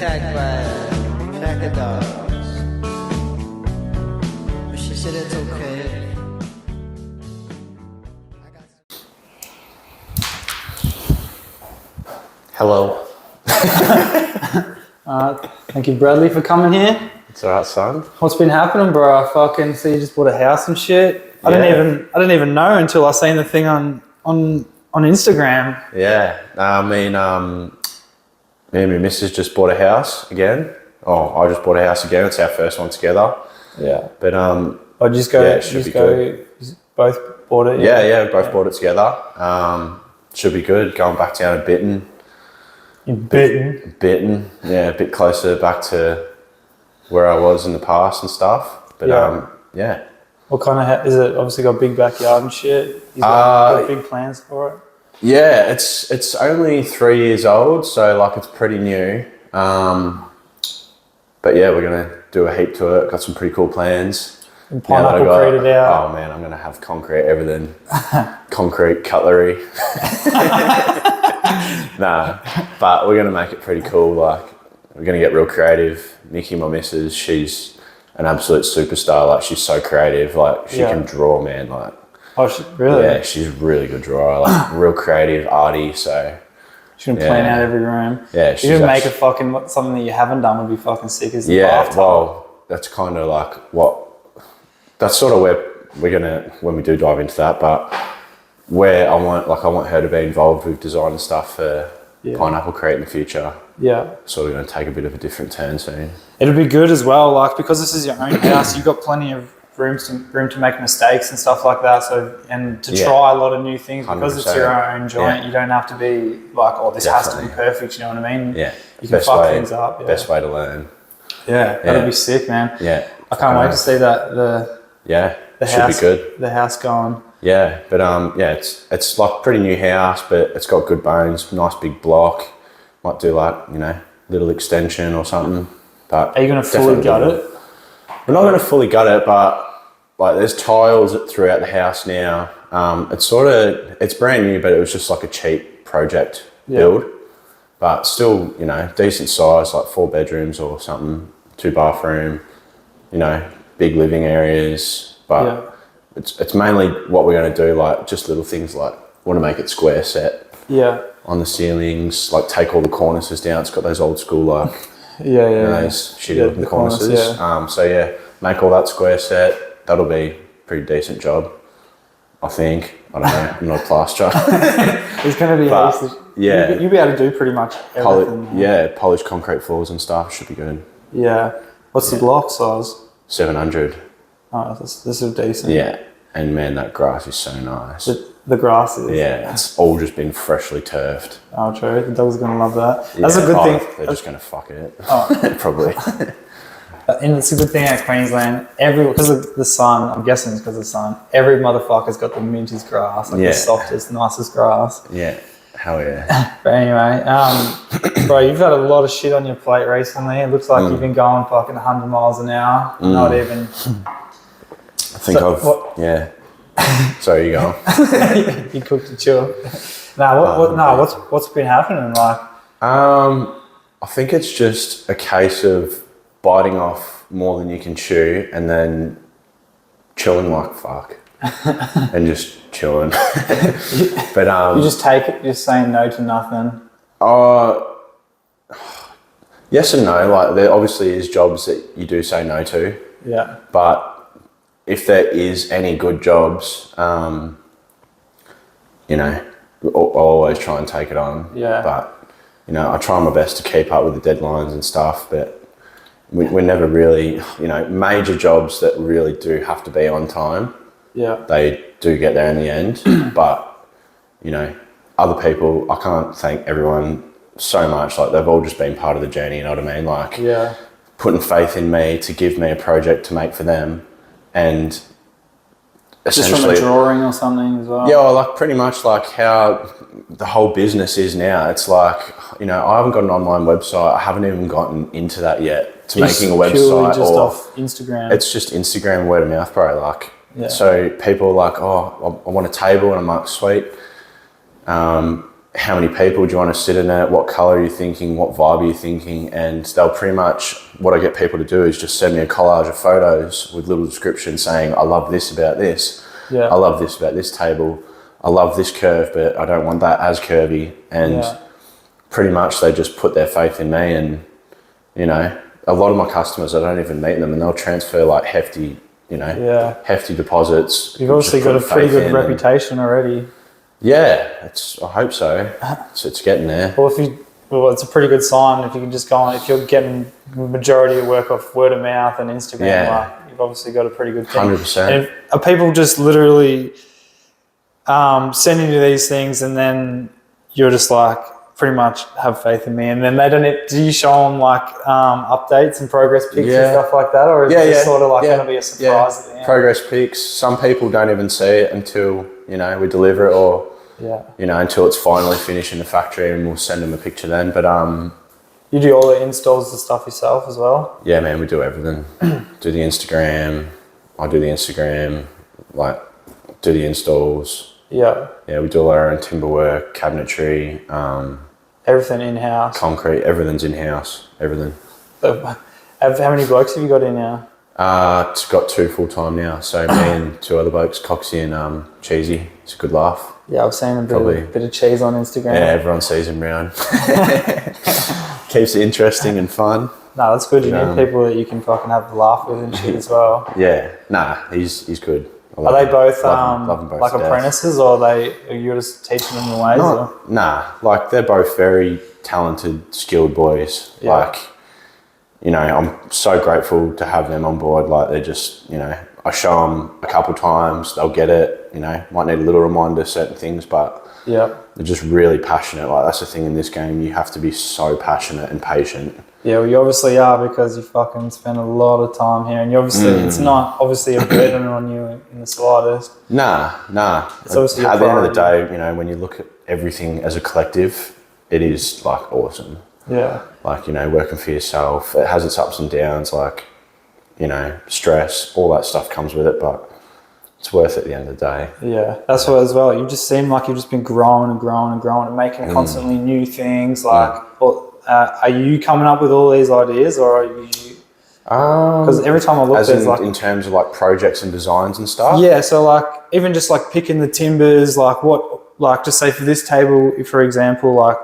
attacked by a pack of dogs. But she said it's okay. Hello. Thank you, Bradley, for coming here. It's alright, son. What's been happening, bro? I fucking see you just bought a house and shit. I didn't even know until I seen the thing on Instagram. Yeah. Me and my missus just bought a house again. Oh, I just bought a house again. It's our first one together. Yeah. But I just go. yeah, it should be good. You both bought it. Yeah, we both bought it together. Should be good. Going back down to Bitten. Bitten. Yeah, a bit closer back to where I was in the past and stuff. But yeah. What kind of is it? Obviously got a big backyard and shit. You got big plans for it. Yeah, it's only 3 years old, so like it's pretty new. But yeah, we're gonna do a heap to it. Got some pretty cool plans. And PineappleCrete it out. Oh man, I'm gonna have concrete everything. Concrete cutlery. Nah, but we're gonna make it pretty cool. Like we're gonna get real creative. Nikki, my missus, she's an absolute superstar. Like she's so creative. Like she can draw, man. Like Really? Yeah, she's a really good drawer. Like real creative, arty. So she's gonna plan out every room. Yeah, she's gonna make a fucking something that you haven't done would be fucking sick as the bathtub. Well, that's kind of like that's sort of where we're gonna when we do dive into that. But where I want her to be involved with design and stuff for PineappleCrete in the future. Yeah. Sort of going to take a bit of a different turn soon. It'll be good as well, like because this is your own house, you've got plenty of room to make mistakes and stuff like that. So and to try a lot of new things because 100%. It's your own joint. You don't have to be like, oh, this has to be perfect. You know what I mean? Yeah. You can fuck things up. Best way to learn. Yeah, that'll be sick, man. Yeah. I can't wait to see that the house, should be good. The house going. Yeah, but it's like a pretty new house, but it's got good bones, nice big block. Might do like, little extension or something. But are you gonna fully gut it? We're not gonna fully gut it, but like there's tiles throughout the house now. It's brand new, but it was just like a cheap project build. But still, decent size, like 4 bedrooms or something, 2 bathroom, big living areas. But it's mainly what we're going to do, like just little things like want to make it square set. Yeah. On the ceilings, like take all the cornices down. It's got those old school like those shitty looking cornices. So make all that square set. That'll be a pretty decent job, I think. I don't know. I'm not a plasterer. It's going to be easy. Yeah. You'll be able to do pretty much everything. Polished concrete floors and stuff should be good. Yeah. What's the block size? 700. Oh, this is decent. Yeah. And man, that grass is so nice. The grass is. Yeah, it's all just been freshly turfed. Oh, true. The dog's going to love that. That's a good thing. They're just going to fuck it. Oh. Probably. And it's a good thing at Queensland, because of the sun, I'm guessing it's because of the sun, every motherfucker's got the mintiest grass, like the softest, nicest grass. Yeah, hell yeah. But anyway, bro, you've had a lot of shit on your plate recently. It looks like you've been going fucking 100 miles an hour, not even. I think Sorry, you go. You cooked a chill. What's been happening? Like, I think it's just a case of biting off more than you can chew and then chilling like fuck. And just chilling. But you just take it, just saying no to nothing. Yes and no. Like there obviously is jobs that you do say no to. Yeah. But if there is any good jobs, I'll always try and take it on. Yeah. But, I try my best to keep up with the deadlines and stuff, but we're never really, major jobs that really do have to be on time. Yeah. They do get there in the end. But, other people, I can't thank everyone so much. Like they've all just been part of the journey, you know what I mean? Like putting faith in me to give me a project to make for them. And essentially, just from a drawing or something as well. Yeah, well, like pretty much like how the whole business is now. It's like, I haven't got an online website. I haven't even gotten into that yet. To making a website just off Instagram. It's just Instagram, word of mouth, bro. Like, so people are like, oh, I want a table, and I'm like, sweet. how many people do you want to sit in it? What color are you thinking? What vibe are you thinking? And they'll pretty much, what I get people to do is just send me a collage of photos with little descriptions saying, I love this about this. Yeah. I love this about this table. I love this curve, but I don't want that as curvy. And pretty much they just put their faith in me. And, you know, a lot of my customers, I don't even meet them, and they'll transfer like hefty, you know, hefty deposits. You've obviously got a pretty good reputation already. Yeah, I hope so. It's getting there. Well, it's a pretty good sign if you can just go on. If you're getting the majority of work off word of mouth and Instagram, like, you've obviously got a pretty good thing. 100%. And are people just literally sending you these things, and then you're just like, pretty much have faith in me, and then they don't. Do you show them like updates and progress pics and stuff like that, or is it just sort of like going to be a surprise at the end? Progress pics. Some people don't even see it until, you know, we deliver it, or you know, until it's finally finished in the factory, and we'll send them a picture then. But you do all the installs and stuff yourself as well? Yeah, man, we do everything. Do the Instagram. I do the Instagram. Like, do the installs. Yeah, we do all our own timber work, cabinetry. Everything in-house? Concrete, everything's in-house, everything. So, how many blokes have you got in now? It's got 2 full-time now, so me and 2 other blokes, Coxie and Cheesy. It's a good laugh. Yeah, I've seen a bit of cheese on Instagram. Yeah, everyone sees him round. Keeps it interesting and fun. No, that's good. You need people that you can fucking have a laugh with and shit as well. Yeah, he's good. Are they both, love them both like apprentices, or are you just teaching them the ways? Nah, like they're both very talented, skilled boys. Yeah. Like, you know, I'm so grateful to have them on board. Like, they're just, you know, I show them a couple times, they'll get it, you know, might need a little reminder, certain things, but they're just really passionate. Like, that's the thing in this game, you have to be so passionate and patient. Yeah, well, you obviously are, because you fucking spend a lot of time here, and you obviously it's not obviously a burden on you in the slightest. Nah. It's obviously at the end of the day, you know, when you look at everything as a collective, it is like awesome. Yeah. Like, you know, working for yourself, it has its ups and downs, like, you know, stress, all that stuff comes with it, but it's worth it at the end of the day. Yeah, that's what as well. You just seem like you've just been growing and growing and growing and making constantly new things. Like, are you coming up with all these ideas, or are you? Because every time I look, there's like in terms of like projects and designs and stuff. Yeah, so like even just like picking the timbers, like just say for this table, for example, like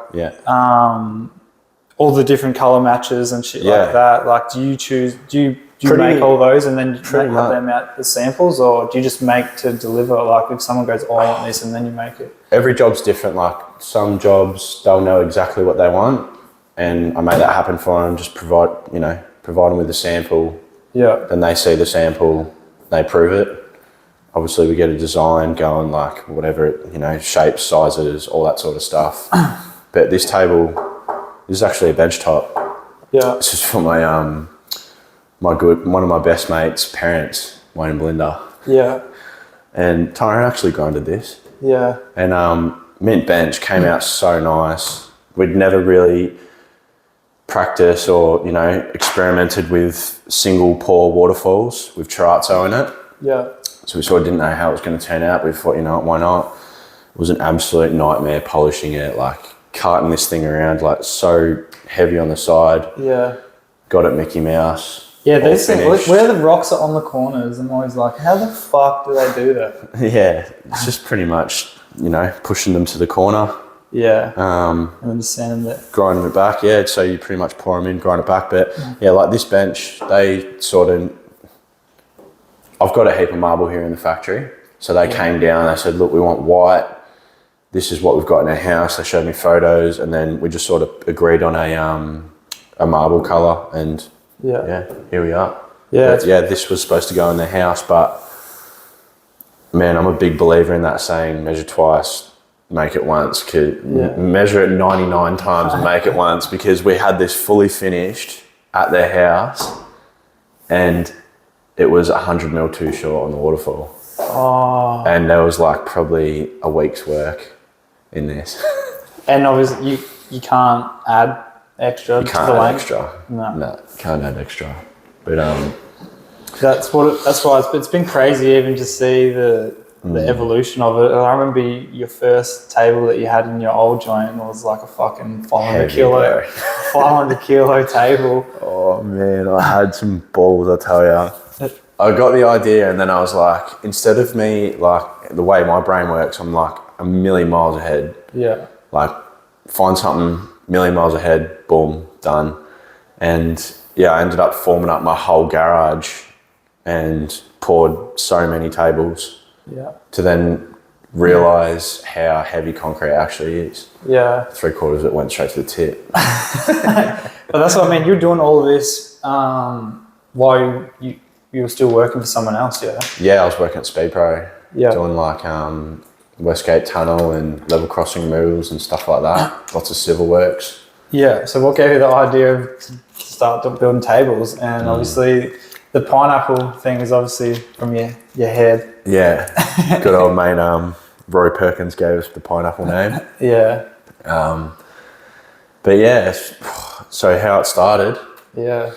all the different color matches and shit like that. Like, do you make all those and then have them out the samples, or do you just make to deliver? Like, if someone goes, oh, I want this, and then you make it. Every job's different. Like, some jobs they'll know exactly what they want, and I make that happen for them. Just provide them with the sample. Yeah. Then they see the sample, they prove it. Obviously, we get a design going, like whatever it, you know, shapes, sizes, all that sort of stuff. But this table, this is actually a bench top. Yeah. This is for my one of my best mates' parents, Wayne and Belinda. Yeah. And Tyrone actually grinded this. Yeah. And mint bench came out so nice. We'd never really practiced or, you know, experimented with single pour waterfalls with terrazzo in it. Yeah. So we sort of didn't know how it was going to turn out. We thought, you know, why not? It was an absolute nightmare polishing it, like carting this thing around, like so heavy on the side. Yeah. Got it Mickey Mouse. Yeah, these things, where the rocks are on the corners, I'm always like, how the fuck do they do that? Yeah, it's just pretty much, you know, pushing them to the corner. Yeah. And then just sanding it. Grinding it back, yeah. So you pretty much pour them in, grind it back. But yeah, like this bench, they sort of, I've got a heap of marble here in the factory. So they came down, they said, look, we want white. This is what we've got in our house. They showed me photos, and then we just sort of agreed on a marble colour, and here we are. Yeah, this was supposed to go in the house, but man, I'm a big believer in that saying, measure twice, make it once. Measure it 99 times and make it once, because we had this fully finished at their house and it was 100 mil too short on the waterfall. Oh. And there was like probably a week's work in this. And obviously you can't add extra. You can't add extra. No, can't add extra. But that's why it's been crazy even to see the the evolution of it. I remember your first table that you had in your old joint was like a fucking 500 kilo table. Oh man, I had some balls, I tell ya. I got the idea, and then I was like, instead of me, like, the way my brain works, I'm like a million miles ahead. Yeah. Like, find something a million miles ahead, boom, done. And yeah, I ended up forming up my whole garage and poured so many tables. Yeah. To then realise how heavy concrete actually is. Yeah. 3/4 of it went straight to the tip. But that's what I mean. You're doing all of this while you were still working for someone else, yeah? Yeah, I was working at Speed Pro. Yeah. Doing like Westgate Tunnel and level crossing removals and stuff like that. Lots of civil works. Yeah. So what gave you the idea of to start building tables? And obviously the pineapple thing is obviously from your head. Yeah. Good old mate Roy Perkins gave us the pineapple name. Yeah. But yeah, so how it started. Yeah.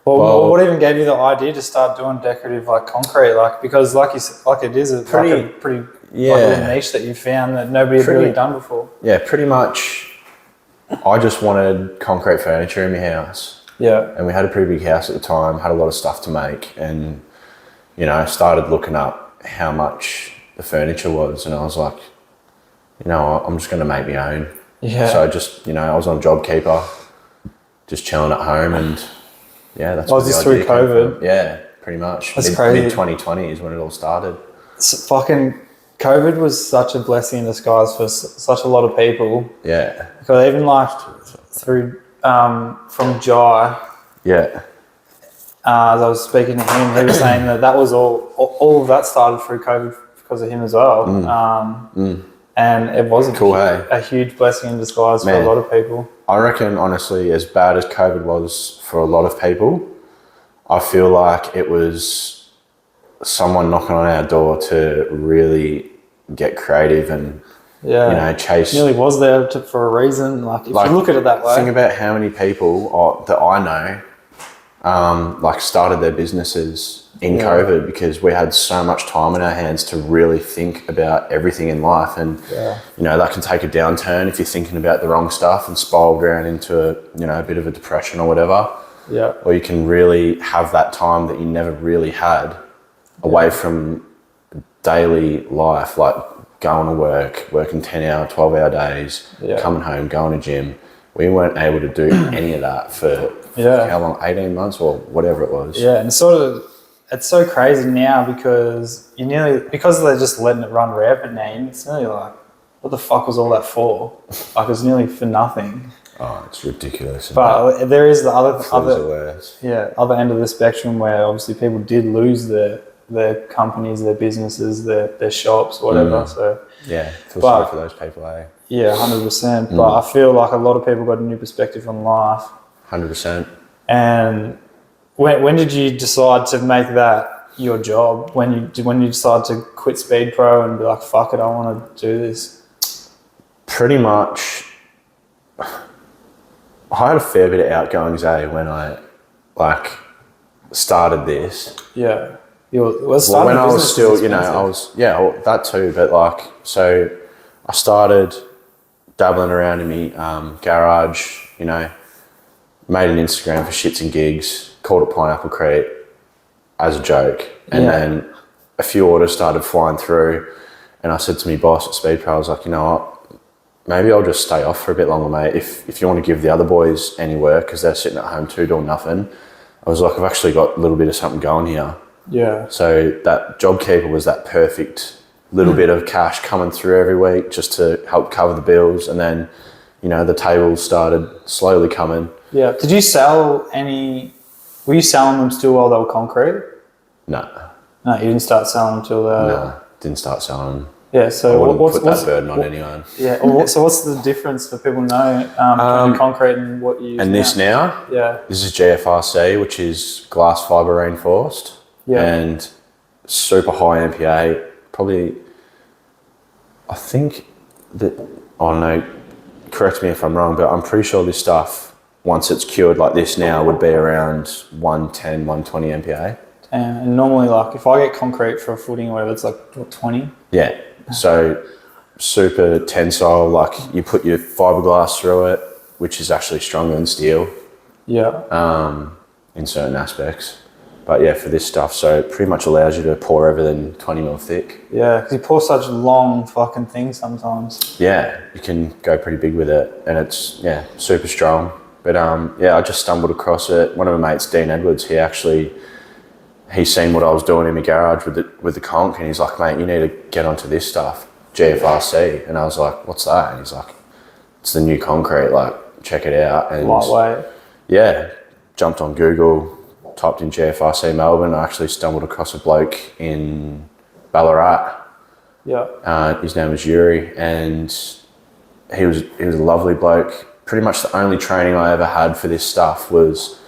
Well, what even gave you the idea to start doing decorative like concrete? Like, because like you said, like it is a pretty little niche that you found that nobody had really done before. Yeah, pretty much. I just wanted concrete furniture in my house. Yeah. And we had a pretty big house at the time, had a lot of stuff to make, and you know, I started looking up how much the furniture was, and I was like, you know, I'm just going to make my own. Yeah. So I just, you know, I was on JobKeeper, just chilling at home, and yeah, that's. Was this through COVID? Yeah, pretty much. That's crazy. Mid 2020 is when it all started. Fucking COVID was such a blessing in disguise for such a lot of people. Yeah. Because even like through from Jai. Yeah. As I was speaking to him, he was saying that was all of that started through COVID because of him as well. And it was a huge blessing in disguise for a lot of people. I reckon, honestly, as bad as COVID was for a lot of people, I feel like it was someone knocking on our door to really get creative and, you know, chase. Nearly was there for a reason. Like, if you look at it that way. Think about how many people that I know like started their businesses in COVID because we had so much time in our hands to really think about everything in life, and you know, that can take a downturn if you're thinking about the wrong stuff and spiral down into a bit of a depression or whatever. Yeah. Or you can really have that time that you never really had away from daily life, like going to work, working 10-hour, 12-hour days, coming home, going to gym. We weren't able to do any of that for how long? 18 months or whatever it was. Yeah, and it's so crazy now because because they're just letting it run rampant now. It's nearly like, what the fuck was all that for? Like, it's nearly for nothing. Oh, it's ridiculous. But there is the other end of the spectrum where obviously people did lose their companies, their businesses, their shops, whatever. So yeah, feel sorry for those people, eh? Yeah, 100%. But I feel like a lot of people got a new perspective on life. 100%. And when did you decide to make that your job? When you decide to quit Speed Pro and be like, fuck it, I want to do this? Pretty much, I had a fair bit of outgoings, when I started this. Yeah. When I was still, that too, but so I started dabbling around in my garage, made an Instagram for shits and gigs, called it PineappleCrete as a joke. And then a few orders started flying through, and I said to my boss at Speed Pro, I was like, you know what, maybe I'll just stay off for a bit longer, mate. If you want to give the other boys any work, because they're sitting at home too doing nothing. I was like, I've actually got a little bit of something going here. Yeah. So that JobKeeper was that perfect little bit of cash coming through every week just to help cover the bills. And then, the tables started slowly coming. Yeah. Did you sell any, were you selling them still while they were concrete? No. No, you didn't start selling them till No, didn't start selling them. Yeah, so I wouldn't put that burden on anyone. Yeah, so what's the difference for people to know between concrete and what you use and now? This now? Yeah. This is GFRC, which is glass fibre reinforced. Yeah. And super high MPA. Probably, I think that, I don't know, correct me if I'm wrong, but I'm pretty sure this stuff, once it's cured like this now, would be around 110, 120 MPA. And normally, like, if I get concrete for a footing or whatever, it's like, what, 20? Yeah. So super tensile, like you put your fiberglass through it, which is actually stronger than steel. Yeah. In certain aspects. But yeah, for this stuff, so it pretty much allows you to pour everything 20 mil thick. Yeah, because you pour such long fucking things sometimes. Yeah, you can go pretty big with it, and it's, yeah, super strong. But yeah, I just stumbled across it. One of my mates, Dean Edwards, he's seen what I was doing in my garage with the conch, and he's like, mate, you need to get onto this stuff, GFRC. And I was like, what's that? And he's like, it's the new concrete, like, check it out. And lightweight. yeah, jumped on Google, typed in GFRC Melbourne. I actually stumbled across a bloke in Ballarat. Yeah. His name was Yuri, and he was a lovely bloke. Pretty much the only training I ever had for this stuff was,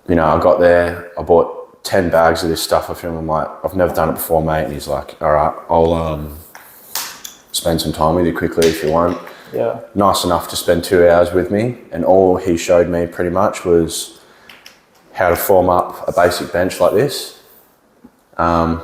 I got there, I bought 10 bags of this stuff off him. I'm like, I've never done it before, mate. And he's like, all right, I'll spend some time with you quickly if you want. Yeah. Nice enough to spend 2 hours with me, and all he showed me pretty much was how to form up a basic bench like this,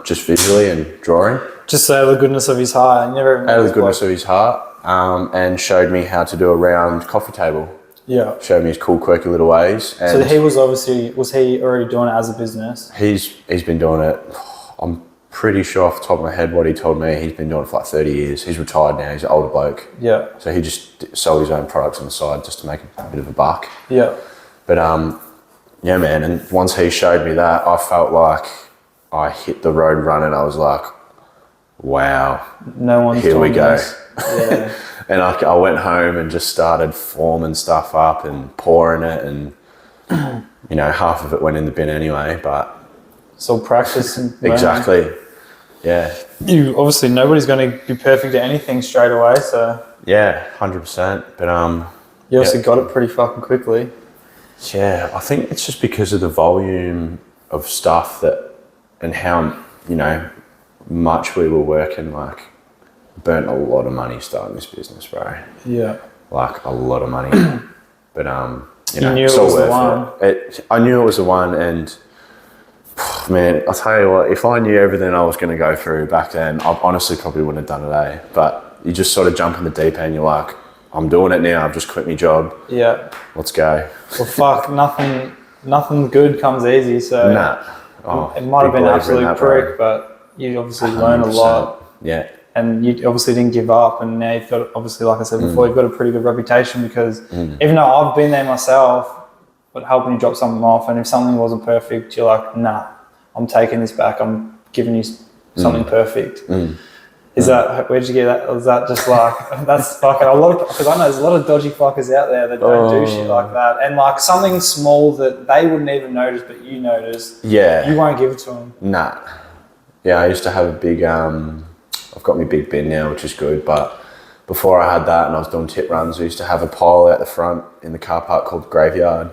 just visually and drawing. Just out of the goodness of his heart. Out of the goodness of his heart, and showed me how to do a round coffee table. Yeah. Showed me his cool, quirky little ways. And so he was he already doing it as a business? He's been doing it, I'm pretty sure off the top of my head what he told me, he's been doing it for like 30 years. He's retired now, he's an older bloke. Yeah. So he just sold his own products on the side just to make a bit of a buck. Yeah. But yeah, man, and once he showed me that, I felt like I hit the road running. I was like, wow, no one's here we go. Yeah. And I went home and just started forming stuff up and pouring it, and half of it went in the bin anyway, but so practice and learning. Exactly. Yeah. You obviously, nobody's going to be perfect at anything straight away, so yeah, 100%. But you also got it pretty fucking quickly. Yeah, I think it's just because of the volume of stuff and how much we were working. Like, burnt a lot of money starting this business, bro. Yeah. Like, a lot of money. But you knew it was the one. I knew it was the one, and man, I'll tell you what, if I knew everything I was going to go through back then, I honestly probably wouldn't have done it, eh? But you just sort of jump in the deep end, you're like, I'm doing it now, I've just quit my job. Yeah. Let's go. Well, fuck, nothing good comes easy, so nah. Oh, it might have been an absolute prick, but you obviously learn a lot. Yeah. And you obviously didn't give up, and now you've got, obviously, like I said before, you've got a pretty good reputation, because even though I've been there myself, but helping you drop something off, and if something wasn't perfect, you're like, nah, I'm taking this back, I'm giving you something perfect. Is that, where'd you get that? Is that just like, that's fucking a lot of, because I know there's a lot of dodgy fuckers out there that don't do shit like that. And like something small that they wouldn't even notice, but you notice, you won't give it to them. Nah. Yeah, I used to have a big, I've got my big bin now, which is good, but before I had that and I was doing tip runs, I used to have a pile out the front in the car park called Graveyard.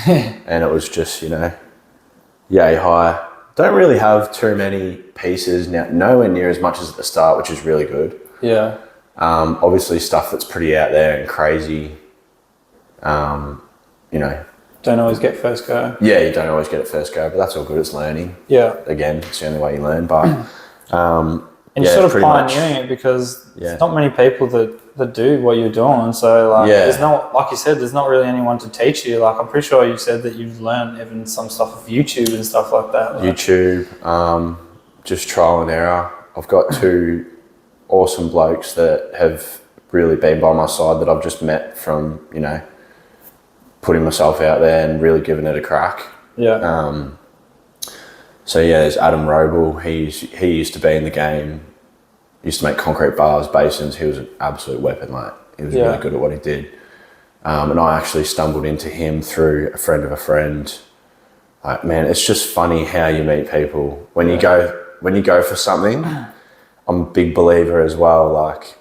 And it was just, yay high. Don't really have too many pieces now, nowhere near as much as at the start, which is really good. Yeah. Obviously stuff that's pretty out there and crazy, Don't always get first go. Yeah, you don't always get it first go, but that's all good, it's learning. Yeah. Again, it's the only way you learn, but and you're sort of pioneering it, because there's not many people that do what you're doing. So like, there's not, like you said, there's not really anyone to teach you. Like, I'm pretty sure you said that you've learned even some stuff off YouTube and stuff like that. Like, YouTube, just trial and error. I've got two awesome blokes that have really been by my side that I've just met from, putting myself out there and really giving it a crack. Yeah. So yeah, there's Adam Roble. He used to be in the game. Used to make concrete bars, basins. He was an absolute weapon, like he was really good at what he did. And I actually stumbled into him through a friend of a friend. Like, man, it's just funny how you meet people when you go for something. I'm a big believer as well. Like,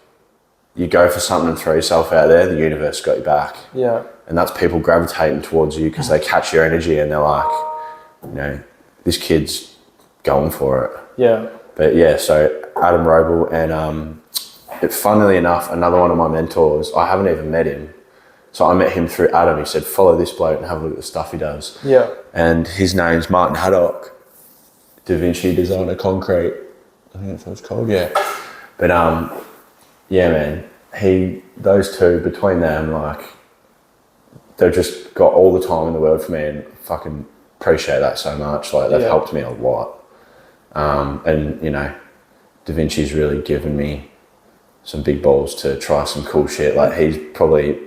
you go for something and throw yourself out there, the universe got your back. Yeah. And that's people gravitating towards you because they catch your energy and they're like, this kid's going for it. Yeah. But yeah, so Adam Roble, and funnily enough, another one of my mentors, I haven't even met him. So I met him through Adam. He said, follow this bloke and have a look at the stuff he does. Yeah. And his name's Martin Haddock. Da Vinci Designer Concrete. I think that's what it's called, yeah. But yeah, man, those two, between them, like, they've just got all the time in the world for me, and fucking appreciate that so much. Like, they've helped me a lot. And, you know, Da Vinci's really given me some big balls to try some cool shit. Like, he's probably,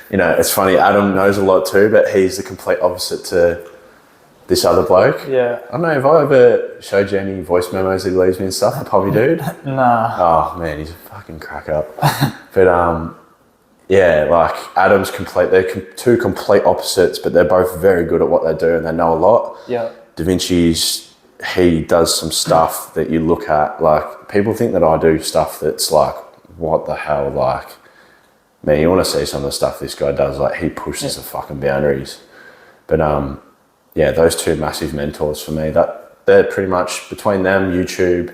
you know, it's funny, Adam knows a lot too, but he's the complete opposite to this other bloke. Yeah. I don't know, if I ever showed you any voice memos he leaves me and stuff, the Poppy dude? Nah. Oh, man, he's a fucking crack up. But, yeah, like, Adam's they're two complete opposites, but they're both very good at what they do and they know a lot. Yeah. Da Vinci's, he does some stuff that you look at, like, people think that I do stuff that's like, what the hell, like, man, you want to see some of the stuff this guy does, like, he pushes the fucking boundaries. But, yeah, those two massive mentors for me, that they're pretty much, between them, YouTube,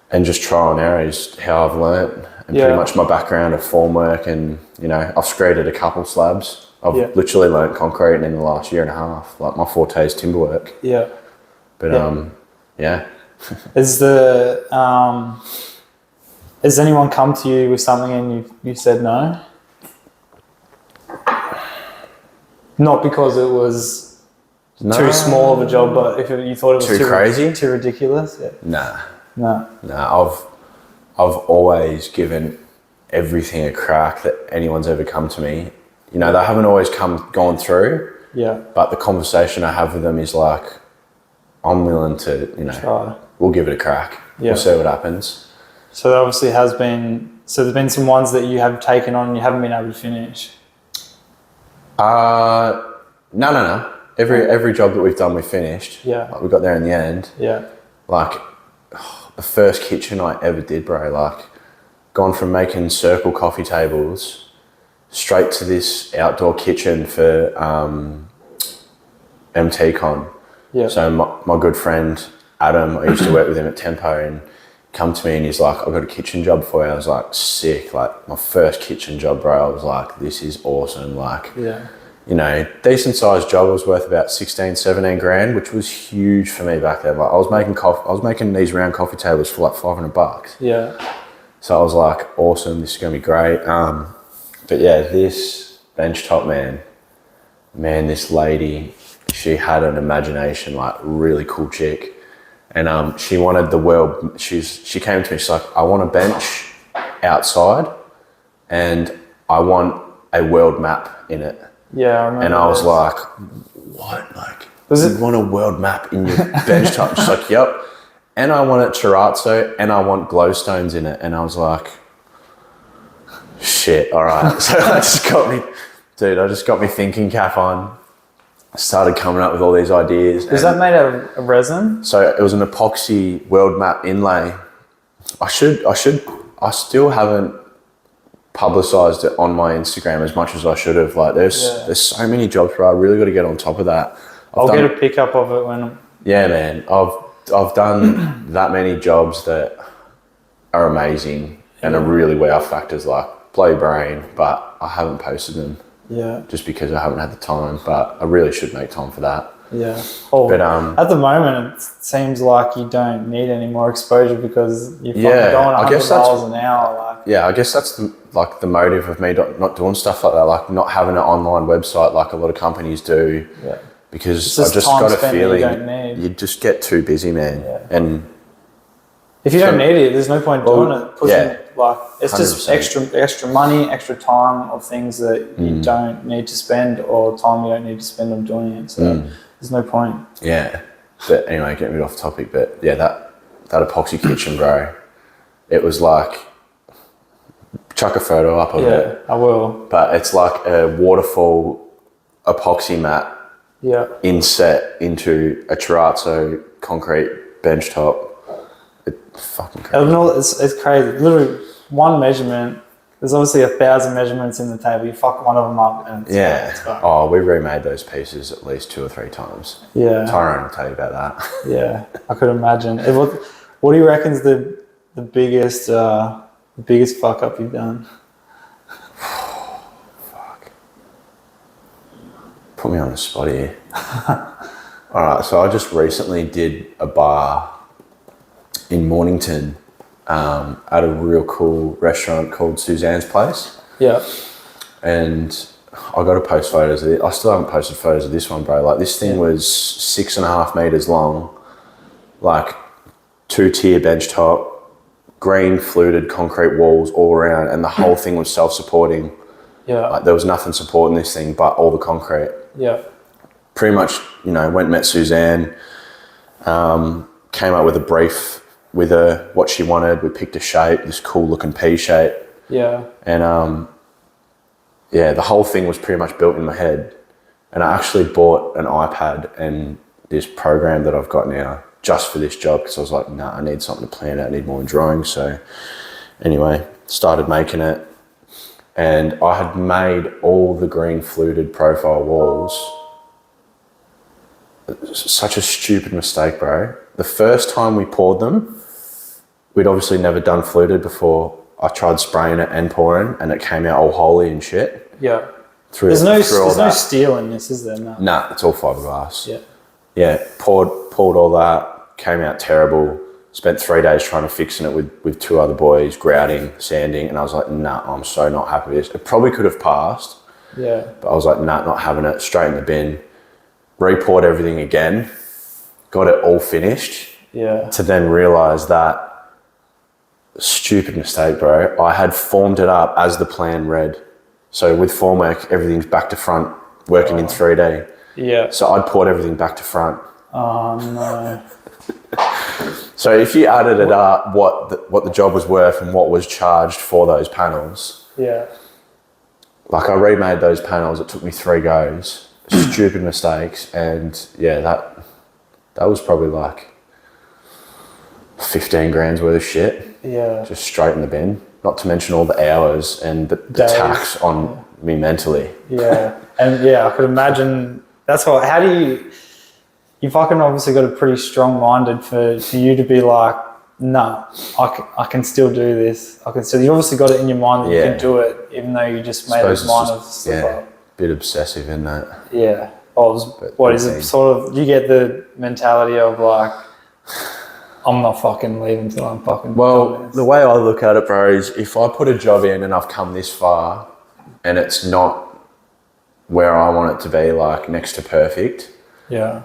and just trial and error is how I've learnt. And pretty much my background of formwork, and, you know, I've screeded a couple slabs. I've literally learnt concrete in the last year and a half. Like, my forte is timber work. Yeah. But, yeah. Has anyone come to you with something and you said no? Not because it was too small of a job, but if you thought it was too crazy, too ridiculous. Yeah. No. I've always given everything a crack that anyone's ever come to me. You know, they haven't always gone through. Yeah. But the conversation I have with them is like, I'm willing to, you know, try. We'll give it a crack. Yeah. We'll see what happens. So there obviously has been, there's been some ones that you have taken on and you haven't been able to finish. No. Every job that we've done, we've finished. Yeah. Like, we got there in the end. Yeah. Like, the first kitchen I ever did, bro, like, gone from making circle coffee tables straight to this outdoor kitchen for MTCon. Yeah. So my good friend Adam, I used to work with him at Tempo, and come to me and he's like, I've got a kitchen job for you. I was like, sick. Like, my first kitchen job, bro. I was like, this is awesome. Like, you know, decent sized job. Was worth about 16, 17 grand, which was huge for me back then. Like, I was making these round coffee tables for like $500. Yeah. So I was like, awesome, this is gonna be great. But yeah, this benchtop, man, this lady, she had an imagination, like, really cool chick. And she wanted the world, she came to me, she's like, I want a bench outside and I want a world map in it. Yeah, I remember. And I was like, what? Like, you want a world map in your bench top? She's like, yep. And I want it terrazzo and I want glowstones in it. And I was like, shit, all right. So that just got me thinking cap on. I started coming up with all these ideas. Was that made out of resin? So it was an epoxy world map inlay. I still haven't publicized it on my Instagram as much as I should have. Like, there's so many jobs where I really got to get on top of that. I'll get a pickup of it when Yeah, man. I've done that many jobs that are amazing and are really wow factors, like, blow your brain, but I haven't posted them. Yeah. Just because I haven't had the time, but I really should make time for that. Yeah. Oh, but at the moment, it seems like you don't need any more exposure because you're fucking going 100 miles an hour. Like. Yeah, I guess that's the motive of me not doing stuff like that, like not having an online website like a lot of companies do. Yeah. Because I just got a feeling you just get too busy, man. Yeah. And if you don't need it, there's no point doing it. Like, it's 100%. Just extra money, extra time of things that you don't need to spend, or time you don't need to spend on doing it. So there's no point. Yeah. But anyway, getting a bit off topic, but yeah, that epoxy kitchen, bro, it was like, chuck a photo up of it. I will. But it's like a waterfall epoxy mat inset into a terrazzo concrete bench top. It's fucking crazy. It's crazy. Literally, one measurement, there's obviously 1,000 measurements in the table. You fuck one of them up and it's oh, we remade those pieces at least 2 or 3 times. Yeah. Tyrone will tell you about that. Yeah, I could imagine. What do you reckon's the biggest fuck up you've done? Fuck. Put me on the spot here. All right, so I just recently did a bar in Mornington at a real cool restaurant called Suzanne's Place. Yeah. And I got to post photos of it. I still haven't posted photos of this one, bro. Like, this thing was 6.5 meters long, like 2-tier bench top, green fluted concrete walls all around, and the whole thing was self-supporting. Yeah. Like, there was nothing supporting this thing but all the concrete. Yeah. Pretty much, you know, went and met Suzanne, came up with a brief with her, what she wanted. We picked a shape, this cool looking P shape. Yeah. And the whole thing was pretty much built in my head. And I actually bought an iPad and this program that I've got now just for this job, because I was like, nah, I need something to plan out, I need more drawings. So anyway, started making it. And I had made all the green fluted profile walls. Such a stupid mistake, bro. The first time we poured them, we'd obviously never done fluted before. I tried spraying it and pouring, and it came out all holy and shit. Yeah. There's no steel in this, is there? No. Nah, it's all fiberglass. Yeah. Yeah, poured all that, came out terrible. Spent 3 days trying to fixing it with 2 other boys, grouting, sanding, and I was like, nah, I'm so not happy with this. It probably could have passed. Yeah. But I was like, nah, not having it, straight in the bin. Re-poured everything again, got it all finished. Yeah. To then realise that, stupid mistake, bro. I had formed it up as the plan read. So with formwork, everything's back to front, working in 3D. Yeah. So I'd poured everything back to front. Oh no. So if you added it up, what the job was worth and what was charged for those panels. Yeah. Like, I remade those panels, it took me 3 goes. Stupid mistakes, and yeah, that was probably like 15 grand's worth of shit. Yeah. Just straight in the bin. Not to mention all the hours and the tax on me mentally. Yeah. And yeah, I could imagine that's what, how do you fucking obviously got a pretty strong minded for you to be like, no, I can still do this. You obviously got it in your mind that you can do it, even though you just made up mind of slip up. Bit obsessive in that. Yeah. What is it? Sort of, you get the mentality of like, I'm not fucking leaving till I'm fucking. Well, the way I look at it, bro, is if I put a job in and I've come this far and it's not where I want it to be, like next to perfect. Yeah.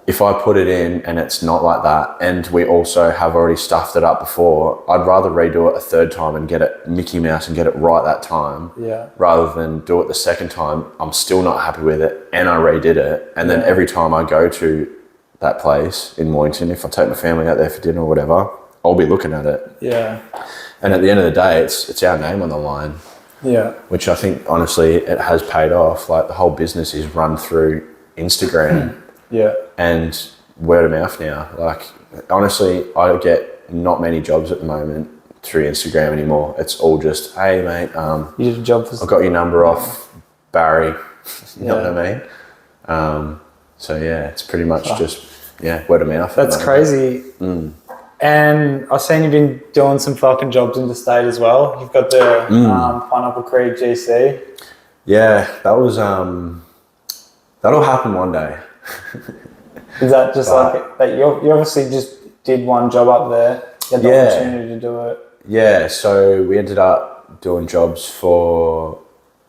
If I put it in and it's not like that, and we also have already stuffed it up before, I'd rather redo it a 3rd time and get it Mickey Mouse and get it right that time, rather than do it the 2nd time, I'm still not happy with it, and I redid it, and then every time I go to that place in Mornington, if I take my family out there for dinner or whatever, I'll be looking at it. Yeah. And at the end of the day, it's our name on the line. Yeah. Which I think, honestly, it has paid off. Like, the whole business is run through Instagram. Yeah. And word of mouth now. Like, honestly, I get not many jobs at the moment through Instagram anymore. It's all just, hey mate, you did a job for, I got your number off Barry. You know what I mean? So yeah, it's pretty much just word of mouth. That's crazy. And I've seen you've been doing some fucking jobs in the state as well. You've got the PineappleCrete GC. Yeah, that was that'll happen one day. Is that just like that? You obviously just did one job up there. You had the opportunity to do it. Yeah, so we ended up doing jobs for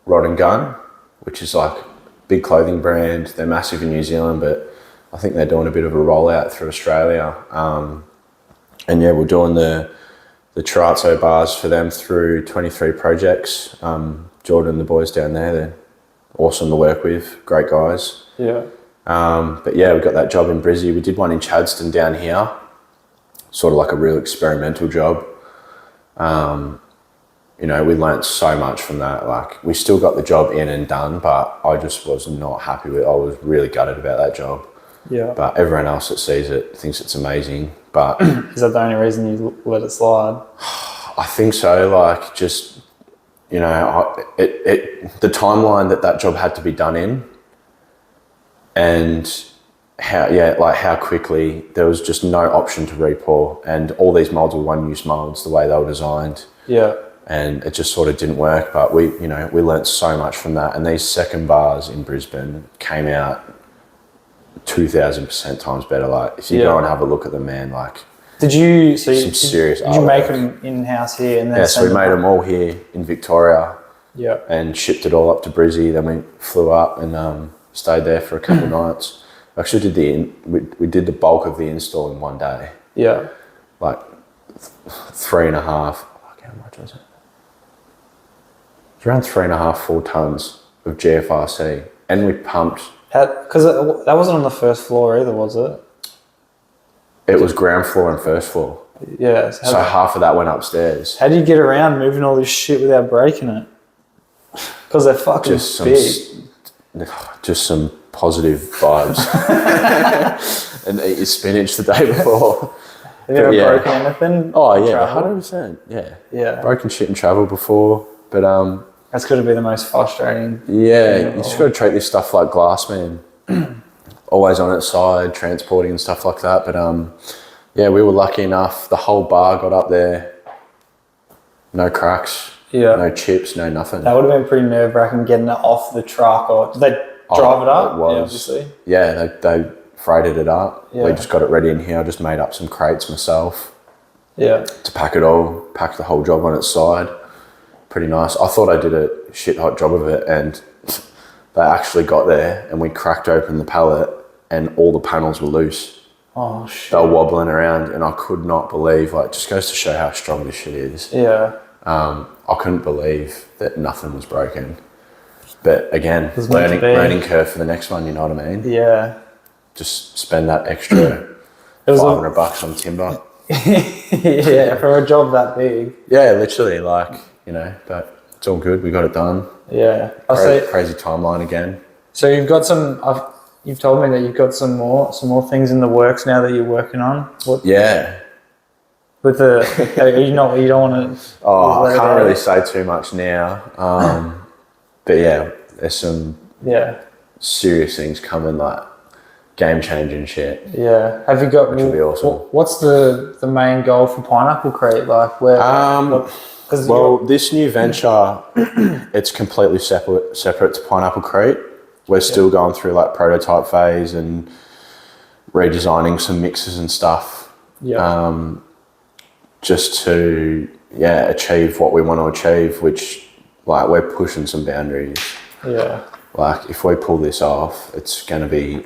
Rod and Gun, which is like a big clothing brand. They're massive in New Zealand, but I think they're doing a bit of a rollout through Australia. And yeah, we're doing the terrazzo bars for them through 23 projects. Jordan and the boys down there, they're awesome to work with, great guys. Yeah. But yeah, we got that job in Brizzy. We did one in Chadstone down here, sort of like a real experimental job. You know, we learnt so much from that. Like, we still got the job in and done, but I just was not happy with it. I was really gutted about that job. Yeah. But everyone else that sees it thinks it's amazing. But is that the only reason you let it slide? I think so. Like, just, you know, the timeline that job had to be done in, and how quickly, there was just no option to re-pour, and all these molds were one-use molds the way they were designed. Yeah. And it just sort of didn't work, but we learnt so much from that. And these second bars in Brisbane came out 2,000% times better. Like if you go and have a look at them, man, like did you serious did you make them in-house here and then yeah, so we made them all here in Victoria. Yeah. And shipped it all up to Brizzy. Then we flew up and stayed there for a couple of nights. We actually did we did the bulk of the install in one day. Yeah. Like 3.5. How much was it? It's around 3.5, 4 tons of GFRC, and we pumped. Because that wasn't on the first floor either, was it? It was ground floor and first floor. Yeah. So half of that went upstairs. How do you get around moving all this shit without breaking it? Because they're fucking big. Just some positive vibes. And eat your spinach the day before. Have you ever broken anything? Oh yeah, 100%. Yeah. Yeah. Broken shit in travel before, but that's got to be the most frustrating. Yeah, you just got to treat this stuff like glass, man. Always on its side, transporting and stuff like that. But yeah, we were lucky enough. The whole bar got up there. No cracks. Yeah. No chips, no nothing. That would have been pretty nerve-wracking getting it off the truck. Or did they drive it up? It was. Yeah, obviously. Yeah, they freighted it up. Yeah. We just got it ready in here. I just made up some crates myself. Yeah. To pack the whole job on its side. Pretty nice. I thought I did a shit hot job of it, and they actually got there and we cracked open the pallet and all the panels were loose. Oh shit. They were wobbling around and I could not believe, like, it just goes to show how strong this shit is. Yeah. I couldn't believe that nothing was broken. But again, learning curve for the next one, you know what I mean? Yeah. Just spend that extra $500 on timber. Yeah, for a job that big. Yeah, literally, like, you know, but it's all good. We got it done. Yeah. Crazy timeline again. So you've got you've told me that you've got some more things in the works now that you're working on. What? Yeah. With you don't want to. Oh, I can't really say too much now. But yeah, there's some serious things coming, like game changing shit. Yeah. Have you got? Which will be awesome. What's the main goal for PineappleCrete? Like where? This new venture, it's completely separate to PineappleCrete. We're still going through like prototype phase and redesigning some mixes and stuff. Yeah. Just to achieve what we want to achieve, which like we're pushing some boundaries. Yeah. Like if we pull this off, it's going to be,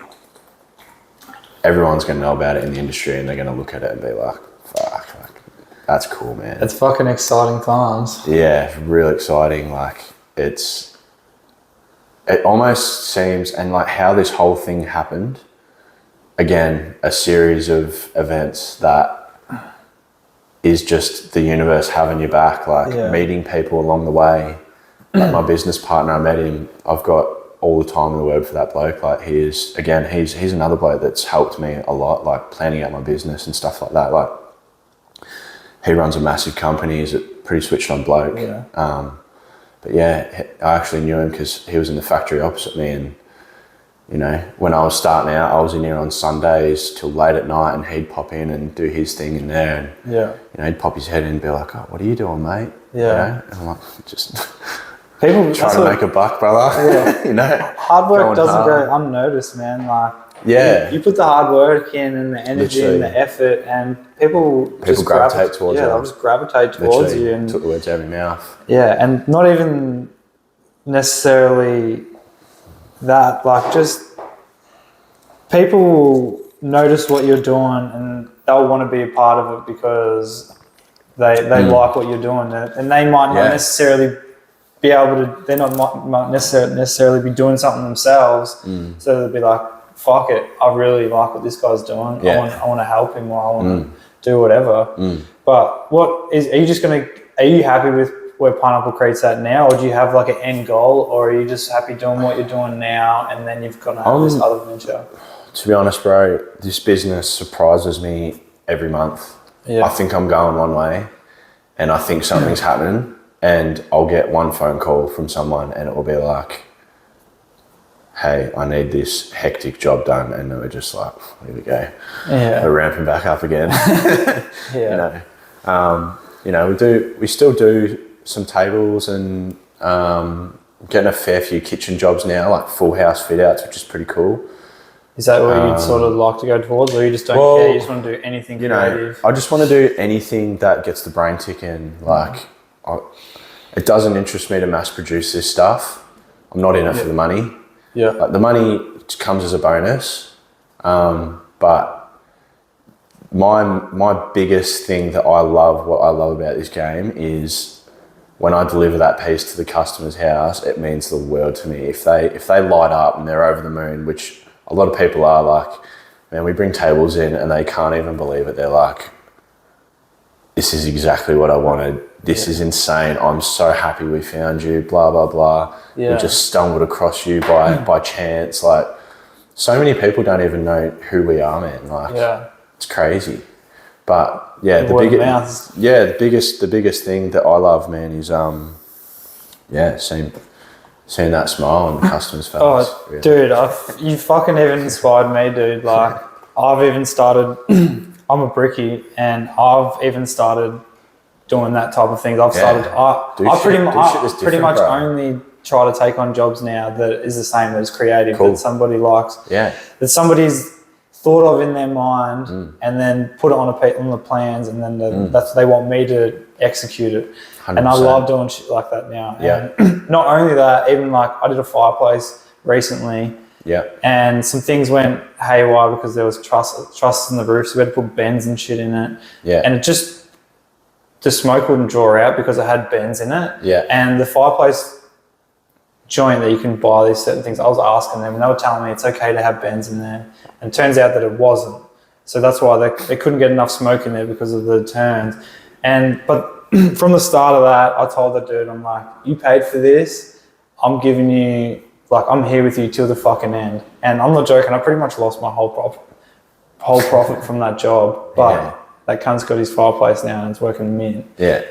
everyone's going to know about it in the industry and they're going to look at it and be like, fuck, like, that's cool, man. It's fucking exciting times. Yeah, it's real exciting. Like it almost seems, and like how this whole thing happened, again, a series of events that is just the universe having your back, like meeting people along the way. Like my business partner, I met him, I've got all the time in the world for that bloke. Like he's another bloke that's helped me a lot, like planning out my business and stuff like that. Like he runs a massive company, he's a pretty switched on bloke. Yeah. But yeah, I actually knew him because he was in the factory opposite me, and you know, when I was starting out, I was in here on Sundays till late at night, and he'd pop in and do his thing in there, and you know, he'd pop his head in and be like, "Oh, what are you doing, mate?" Yeah. You know? And I'm like, just people trying to make a buck, brother. Yeah. You know, hard work doesn't go unnoticed, man. Like you put the hard work in and the energy and the effort, and people just gravitate towards you. Yeah, they'll just gravitate towards you. And took the words out of your mouth. Yeah, and not even necessarily that, like just people notice what you're doing and they'll want to be a part of it because they like what you're doing, and they might not necessarily be able to, they're not might necessarily be doing something themselves, so they'll be like, fuck it, I really like what this guy's doing. I want to help him, or I want to do whatever. But are you happy with where PineappleCrete's at now, or do you have like an end goal, or are you just happy doing what you're doing now and then you've got to have this other venture? To be honest, bro, this business surprises me every month. Yeah. I think I'm going one way and I think something's happening, and I'll get one phone call from someone and it will be like, hey, I need this hectic job done, and then we're just like, here we go. Yeah. We're ramping back up again. You know, we still do some tables and getting a fair few kitchen jobs now, like full house fit outs, which is pretty cool. Is that what you'd sort of like to go towards, or you just don't care? You just want to do anything creative? I just want to do anything that gets the brain ticking. Like, it doesn't interest me to mass produce this stuff. I'm not in it for the money. Yeah. Like, the money comes as a bonus, but my biggest thing that what I love about this game is when I deliver that piece to the customer's house, it means the world to me. If they light up and they're over the moon, which a lot of people are, like, man, we bring tables in and they can't even believe it. They're like, this is exactly what I wanted. This is insane. I'm so happy we found you, blah, blah, blah. Yeah. We just stumbled across you by chance. Like, so many people don't even know who we are, man. Like, it's crazy. But yeah, the biggest thing that I love, man, is seeing that smile on the customer's face. Oh, really. Dude, you fucking even inspired me, dude. Like, I've even started. I'm a brickie, and I've even started doing that type of things. I've started. I pretty much only try to take on jobs now that is the same as creative, that somebody likes. Yeah. That somebody's thought of in their mind and then put it on the plans, and then they want me to execute it. 100%. And I love doing shit like that now. Yeah. And not only that, even like I did a fireplace recently. Yeah. And some things went haywire because there was trusses in the roof, so we had to put bends and shit in it. Yeah. And the smoke wouldn't draw out because it had bends in it. Yeah. And the fireplace joint that you can buy these certain things, I was asking them and they were telling me it's okay to have bends in there, and it turns out that it wasn't. So that's why they couldn't get enough smoke in there because of the turns. But from the start of that, I told the dude, I'm like, you paid for this, I'm giving you, like, I'm here with you till the fucking end. And I'm not joking, I pretty much lost my whole profit from that job, but that cunt's got his fireplace now and it's working mint. Yeah.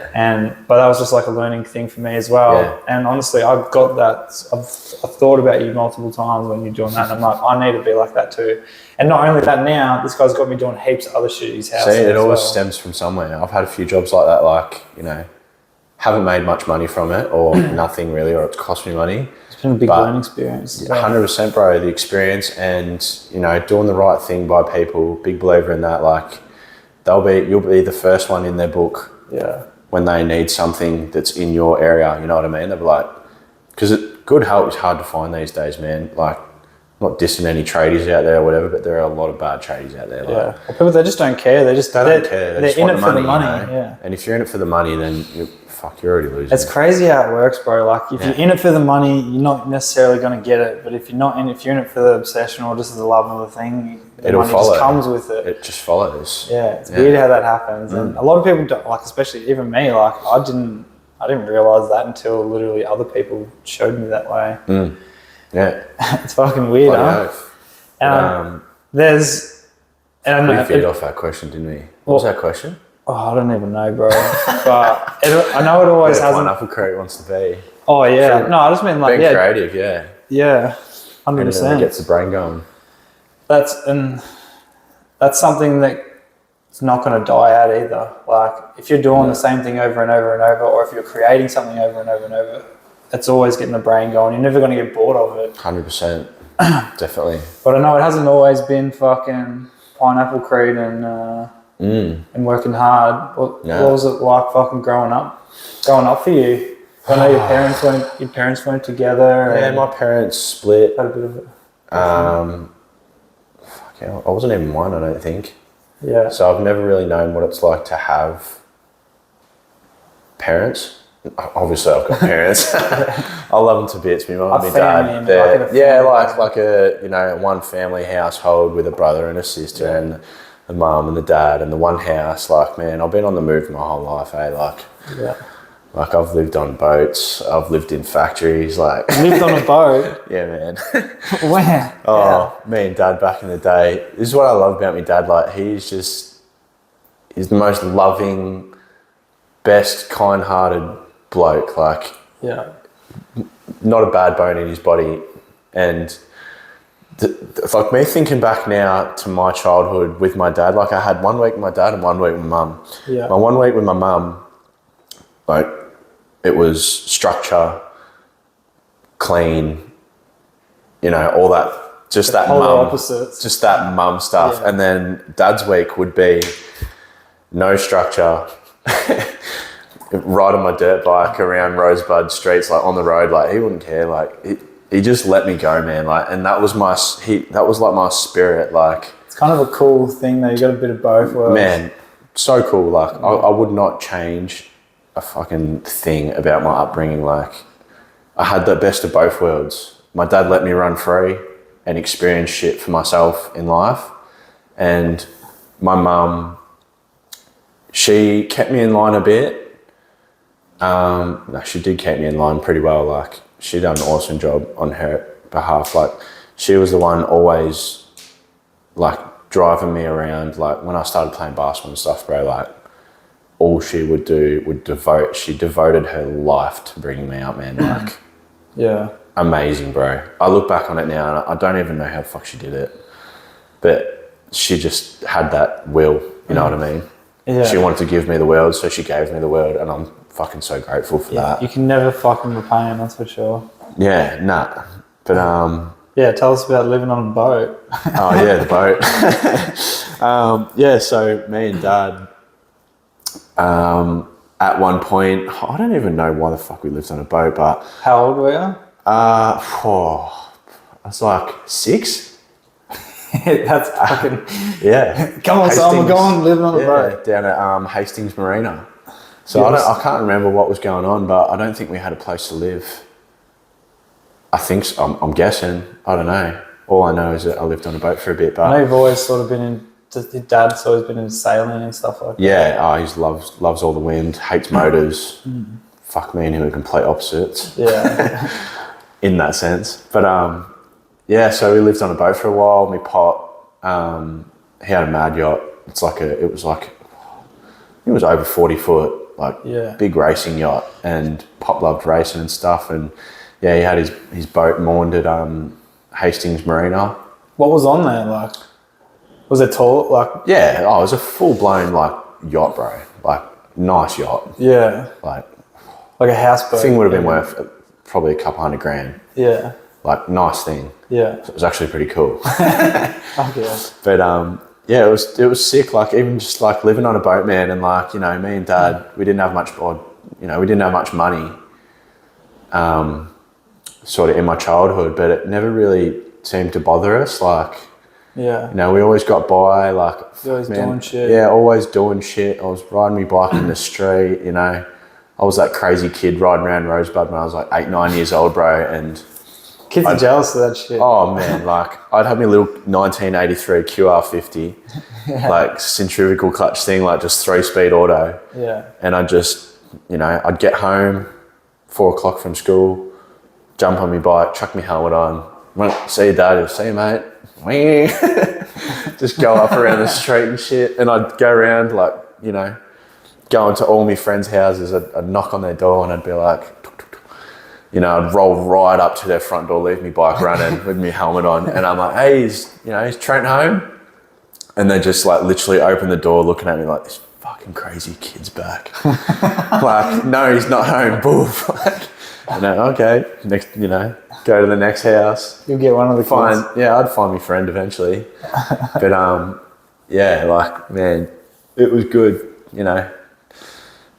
But that was just like a learning thing for me as well. Yeah. And honestly, I've got that. I've thought about you multiple times when you're doing that, and I'm like, I need to be like that too. And not only that, now this guy's got me doing heaps of other shit at his house. See, it always stems from somewhere. I've had a few jobs like that, like, you know, haven't made much money from it, or nothing really, or it's cost me money. It's been a big learning experience. 100%, bro. The experience, and, you know, doing the right thing by people. Big believer in that. Like, you'll be the first one in their book. Yeah. When they need something that's in your area, you know what I mean? They'll be like, because good help is hard to find these days, man. Like, not dissing any tradies out there or whatever, but there are a lot of bad tradies out there. Like, well, people, they just don't care. They don't care. They're in it for the money. You know? Yeah. And if you're in it for the money, then you're already losing. It's crazy how it works, bro. Like, if you're in it for the money, you're not necessarily going to get it. But if you're in it for the obsession or just the love of the thing, the money just comes with it. It just follows. Yeah, it's weird how that happens. And a lot of people don't, like, especially even me, like, I didn't realize that until literally other people showed me that way. Yeah. It's fucking weird, huh? There's... We feed off that question, didn't we? What was that question? Oh, I don't even know, bro. But I know it always hasn't... PineappleCrete wants to be. Oh, yeah. No, I just mean like... Being creative, yeah. Yeah, 100%. Anything that gets the brain going. That's something that's not going to die out either. Like, if you're doing the same thing over and over and over, or if you're creating something over and over and over, it's always getting the brain going. You're never going to get bored of it. 100%. Definitely. But I know it hasn't always been fucking PineappleCrete and working hard. What was it like fucking growing up for you? I know your parents weren't together. Yeah, my parents split. Had a bit of it. I wasn't even one, I don't think. Yeah. So I've never really known what it's like to have parents. Obviously, I've got parents. I love them to bits. My mum and my dad. They're like a, you know, one family household with a brother and a sister and the mum and the dad and the one house. Like, man, I've been on the move my whole life, Like, I've lived on boats. I've lived in factories. Like, lived on a boat? Yeah, man. Where? Oh, me and Dad back in the day. This is what I love about my dad. Like, he's the most loving, best, kind-hearted bloke. Like, not a bad bone in his body. And like, me thinking back now to my childhood with my dad, like, I had 1 week with my dad and 1 week with my mum. Yeah. My 1 week with my mum, like, it was structure, clean, you know, all that just that polar mum, opposites. just that mum stuff. Yeah. And then Dad's week would be no structure, riding my dirt bike around Rosebud streets, like on the road. Like he wouldn't care. Like he just let me go, man. Like, and that was like my spirit. Like It's kind of a cool thing that you got a bit of both worlds. Man, so cool. Like I would not change a fucking thing about my upbringing. Like I had the best of both worlds. My dad let me run free and experience shit for myself in life. And my mum, she kept me in line a bit. No, she did keep me in line pretty well. Like she done an awesome job on her behalf. Like she was the one always like driving me around. Like when I started playing basketball and stuff, bro, like all she would do she devoted her life to bringing me up, man. Like yeah. Amazing, bro. I look back on it now and I don't even know how the fuck she did it. But she just had that will, you know what I mean? Yeah. She wanted to give me the world, so she gave me the world, and I'm fucking so grateful for that. You can never fucking repay him, that's for sure. Yeah, nah. But yeah, tell us about living on a boat. oh yeah, the boat. Yeah, so me and Dad, at one point, I don't even know why the fuck we lived on a boat, but How old were you? I was like 6. That's fucking... Yeah. Come on, son, we're going living on a boat. Down at Hastings Marina. So I can't remember what was going on, but I don't think we had a place to live. I think so, I'm guessing. I don't know. All I know is that I lived on a boat for a bit. But I know you've always sort of been in... Your dad's always been in sailing and stuff like that. Yeah, he loves all the wind, hates motors. Fuck, me and him are complete opposites. Yeah. In that sense. But yeah, so we lived on a boat for a while. My pop, he had a mad yacht. It was over 40 foot, like big racing yacht, and Pop loved racing and stuff. And yeah, he had his boat moored at Hastings Marina. What was on there? Like, was it tall? Like, yeah, it was a full blown like yacht, bro. Like nice yacht. Yeah. Like a houseboat. Thing would have been worth probably a couple $100,000. Yeah. Like nice thing. Yeah. So it was actually pretty cool. Okay. But yeah, it was sick. Like even just like living on a boat, man, and like, you know, me and Dad, we didn't have much money. Sort of in my childhood, but it never really seemed to bother us. Like, yeah, you know, we always got by. Like, always doing shit. Yeah, always doing shit. I was riding my bike in the street. You know, I was that crazy kid riding around Rosebud when I was like 8, 9 years old, bro, and. Kids are jealous of that shit. Oh man, like I'd have my little 1983 QR50, like centrifugal clutch thing, like just 3-speed auto. Yeah. And I'd just, you know, I'd get home 4 o'clock from school, jump on my bike, chuck my helmet on, see you, Dad, see you, mate. Just go up around the street and shit. And I'd go around, like, you know, go into all my friends' houses. I'd knock on their door and I'd be like, you know, I'd roll right up to their front door, leave my bike running with my helmet on, and I'm like, hey, is Trent home? And they just like literally open the door looking at me like, this fucking crazy kid's back. Like, no, he's not home, boof. Like, and then, okay, next, you know, go to the next house. You'll get one of the kids. Yeah, I'd find my friend eventually. But yeah, like, man, it was good, you know.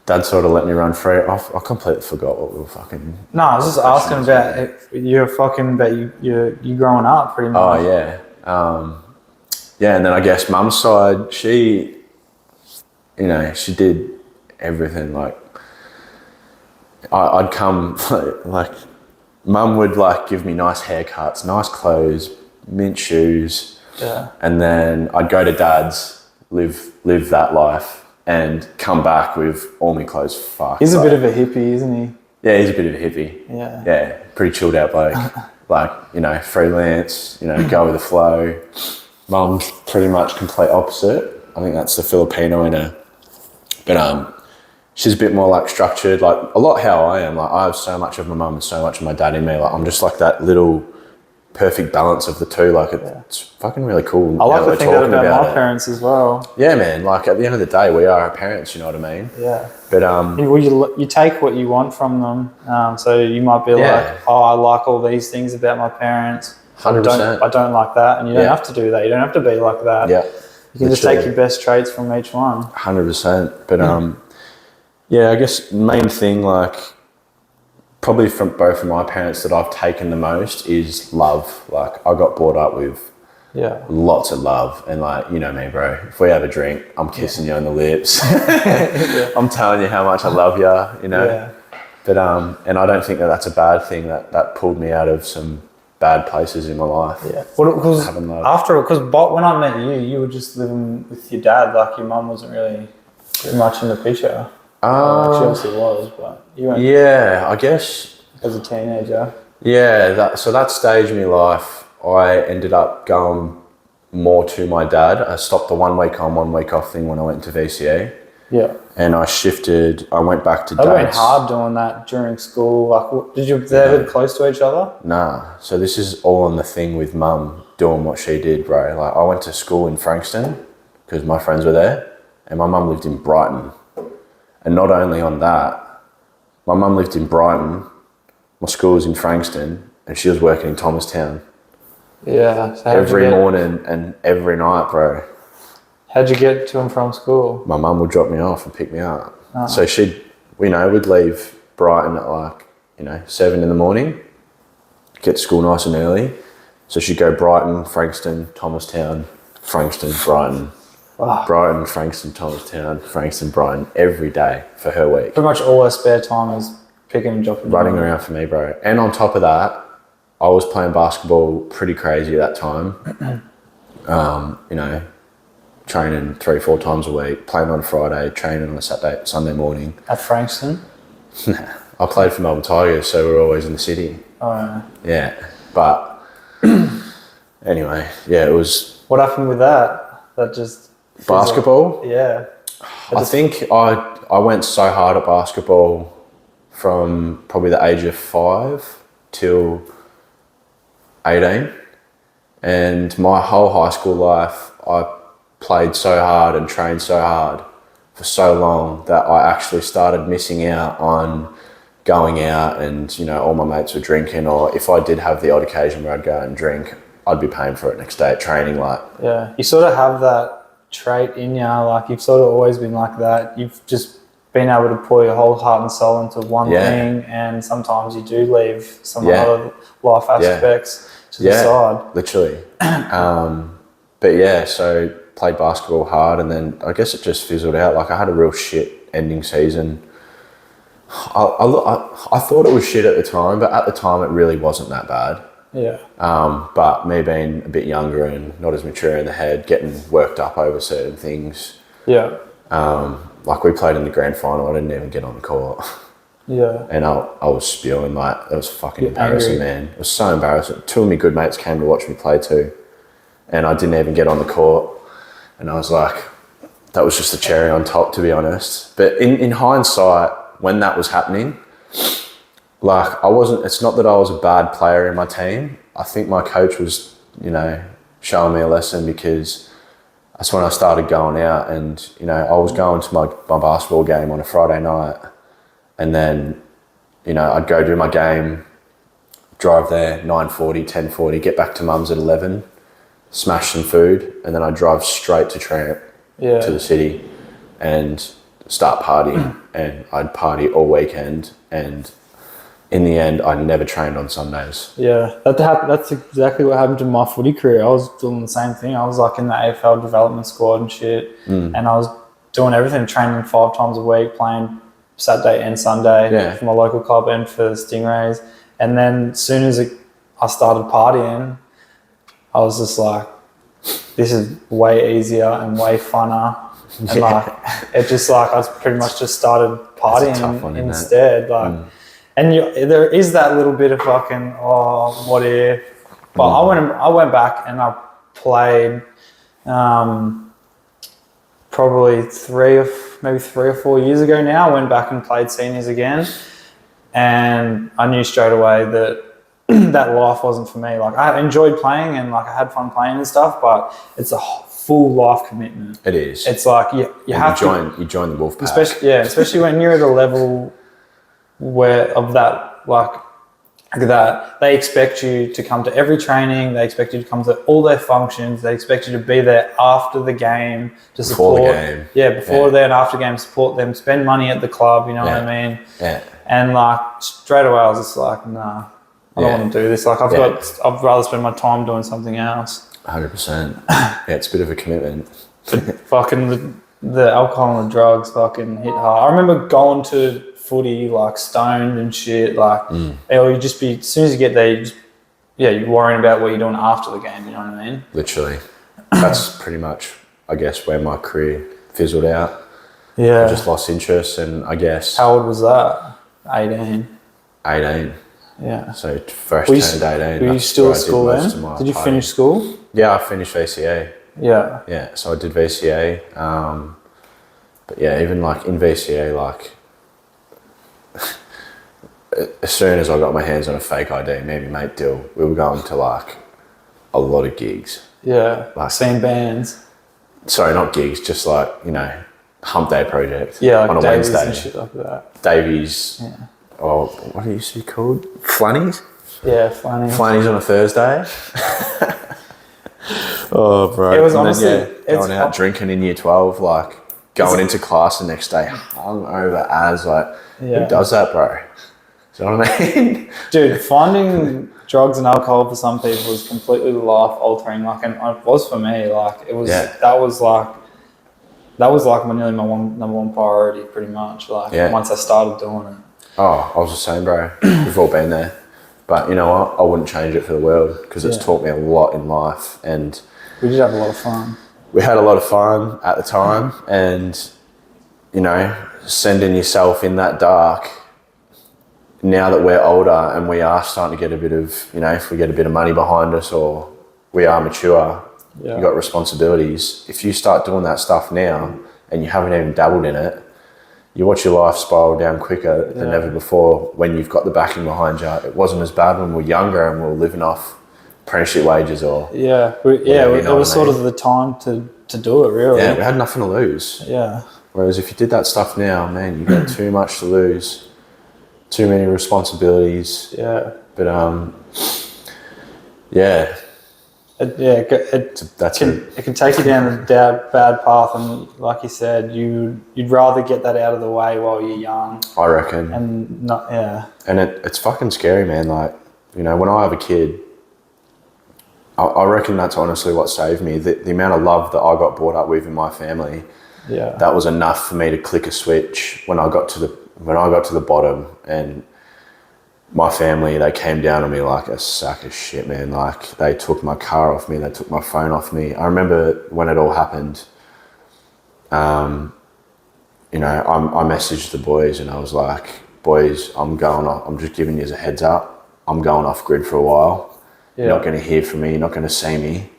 Dad sort of let me run free. I completely forgot what we were fucking... No, I was just asking about you growing up pretty much. Oh, yeah. Yeah, and then I guess Mum's side, she, you know, she did everything. Like, I'd come, like, Mum would, like, give me nice haircuts, nice clothes, mint shoes. Yeah. And then I'd go to Dad's, live that life, and come back with all my clothes fucked. He's a bit of a hippie, isn't he? Yeah, he's a bit of a hippie. Yeah. Yeah, pretty chilled out bloke. Like, you know, freelance, you know, go with the flow. Mum's pretty much complete opposite. I think that's the Filipino in her. But she's a bit more like structured, like a lot how I am. Like I have so much of my mum and so much of my dad in me. Like I'm just like that little perfect balance of the two. Like it's fucking really cool. I like to think that about my parents as well. Yeah, man. Like at the end of the day, we are our parents. You know what I mean? Yeah. But you take what you want from them. So you might be like, oh, I like all these things about my parents. 100%. I don't like that, and you don't have to do that. You don't have to be like that. Yeah. You can just take your best traits from each one. 100%. But yeah, I guess main thing, like, probably from both of my parents that I've taken the most is love. Like, I got brought up with lots of love, and like, you know me, bro. If we have a drink, I'm kissing you on the lips. I'm telling you how much I love you, you know. Yeah. But and I don't think that that's a bad thing. That pulled me out of some bad places in my life. Yeah. Well, because when I met you, you were just living with your dad. Like, your mum wasn't really much in the picture. She obviously was, but you weren't. Yeah, I guess as a teenager. Yeah, so that stage in my life, I ended up going more to my dad. I stopped the 1 week on, 1 week off thing when I went to VCA. Yeah. And I went back to dad's. It went hard doing that during school. Like, did you live close to each other? Nah. So this is all on the thing with mum doing what she did, bro. Like, I went to school in Frankston because my friends were there, and my mum lived in Brighton. And not only on that, my mum lived in Brighton, my school was in Frankston, and she was working in Thomastown. Yeah. So every morning and every night, bro. How'd you get to and from school? My mum would drop me off and pick me up. Oh. So we'd leave Brighton at 7 in the morning, get to school nice and early. So she'd go Brighton, Frankston, Thomastown, Frankston, Brighton. Wow. Brighton, Frankston, Thomastown, Frankston, Brighton, every day for her week. Pretty much all her spare time is picking and dropping. Running around for me, bro. And on top of that, I was playing basketball pretty crazy at that time. Training 3-4 times a week, playing on a Friday, training on a Sunday morning. At Frankston? I played for Melbourne Tigers, so we were always in the city. Oh, yeah. Yeah, but anyway, yeah, it was... What happened with that? That just... Basketball? Yeah. I think I went so hard at basketball from probably the age of 5 till 18. And my whole high school life, I played so hard and trained so hard for so long that I actually started missing out on going out and, all my mates were drinking, or if I did have the odd occasion where I'd go out and drink, I'd be paying for it next day at training. Yeah, you sort of have that trait in you, like you've sort of always been like that. You've just been able to pour your whole heart and soul into one thing, and sometimes you do leave some other life aspects to the side. Literally. But yeah, so played basketball hard, and then I guess it just fizzled out. Like, I had a real shit ending season. I thought it was shit at the time, but at the time it really wasn't that bad. Yeah. But me being a bit younger and not as mature in the head, getting worked up over certain things. Yeah. Like, we played in the grand final, I didn't even get on the court. Yeah. And I was spewing, like, it was fucking embarrassing, angry. man. It was so embarrassing. 2 of my good mates came to watch me play too, and I didn't even get on the court. And I was like, that was just the cherry on top, to be honest. But in hindsight, when that was happening, like, it's not that I was a bad player in my team. I think my coach was, showing me a lesson, because that's when I started going out, and, I was going to my basketball game on a Friday night, and then, I'd go do my game, drive there, 9:40, 10:40, get back to mum's at 11, smash some food, and then I'd drive straight to Tramp to the city and start partying. And I'd party all weekend, and in the end, I never trained on Sundays. Yeah, that's exactly what happened to my footy career. I was doing the same thing. I was like in the AFL development squad and shit, and I was doing everything, training 5 times a week, playing Saturday and Sunday for my local club and for Stingrays. And then as soon as I started partying, I was just like, this is way easier and way funner. And it just I pretty much just started partying instead. And there is that little bit of fucking, what if? But I went back and I played probably 3 or 4 years ago now. I went back and played seniors again, and I knew straight away that that life wasn't for me. Like, I enjoyed playing and I had fun playing and stuff, but it's a full life commitment. It is. It's like you join the wolf pack. Especially when you're at a level of that, like, that they expect you to come to every training, they expect you to come to all their functions, they expect you to be there after the game to support. Before the game. Yeah, before there and after game, support them, spend money at the club, you know what I mean? Yeah. And like straight away I was just like, nah, I don't want to do this. Like I'd rather spend my time doing something else. 100%. Yeah, it's a bit of a commitment. Fucking the alcohol and the drugs fucking hit hard. I remember going to footy like stoned and shit, like or you just be, as soon as you get there, you're worrying about what you're doing after the game, you know what I mean? Literally. That's pretty much, I guess, where my career fizzled out. Yeah. I just lost interest, and I guess... How old was that? 18. 18. Yeah. So first turned 18. Were you still at school then? Did you finish school? Yeah, I finished VCA. Yeah. Yeah, so I did VCA. But yeah, even like in VCA, like as soon as I got my hands on a fake ID, me and my mate Dill, we were going to like a lot of gigs. Yeah, like same bands. Sorry, not gigs, just like, you know, hump day project. Yeah, like on a Davies Wednesday. And shit like that. Davies. Yeah. Oh, what do you used to be called? Flunnies? Yeah, Flunnies. Flunnies on a Thursday. Oh, bro. It was and honestly... then, going out drinking in year 12, like going into class the next day, hungover as like, who does that, bro? Do you know what I mean? Dude, finding drugs and alcohol for some people is completely life altering. Like, and it was for me. Like, it was that was like nearly my number one priority, pretty much. Like, once I started doing it. Oh, I was the same, bro. We've all been there. But you know what? I wouldn't change it for the world, because it's taught me a lot in life, and we did have a lot of fun. We had a lot of fun at the time, and you know, sending yourself in that dark. Now that we're older and we are starting to get a bit of, you know, if we get a bit of money behind us or we are mature, you've got responsibilities. If you start doing that stuff now and you haven't even dabbled in it, you watch your life spiral down quicker than ever before when you've got the backing behind you. It wasn't as bad when we were younger and we were living off apprenticeship wages or... it was sort of the time to do it, really. Yeah, we had nothing to lose. Yeah. Whereas if you did that stuff now, man, you've got too much to lose. Too many responsibilities. Yeah. But it can take you down a bad path, and like you said, you'd rather get that out of the way while you're young. I reckon. And not And it's fucking scary, man. Like, you know, when I have a kid, I reckon that's honestly what saved me. The amount of love that I got brought up with in my family. Yeah. That was enough for me to click a switch when I got to the bottom, and my family, they came down on me like a sack of shit, man. Like, they took my car off me, they took my phone off me. I remember when it all happened, you know, I messaged the boys and I was like, boys, I'm just giving you as a heads up, I'm going off grid for a while. Yeah. You're not going to hear from me, you're not going to see me.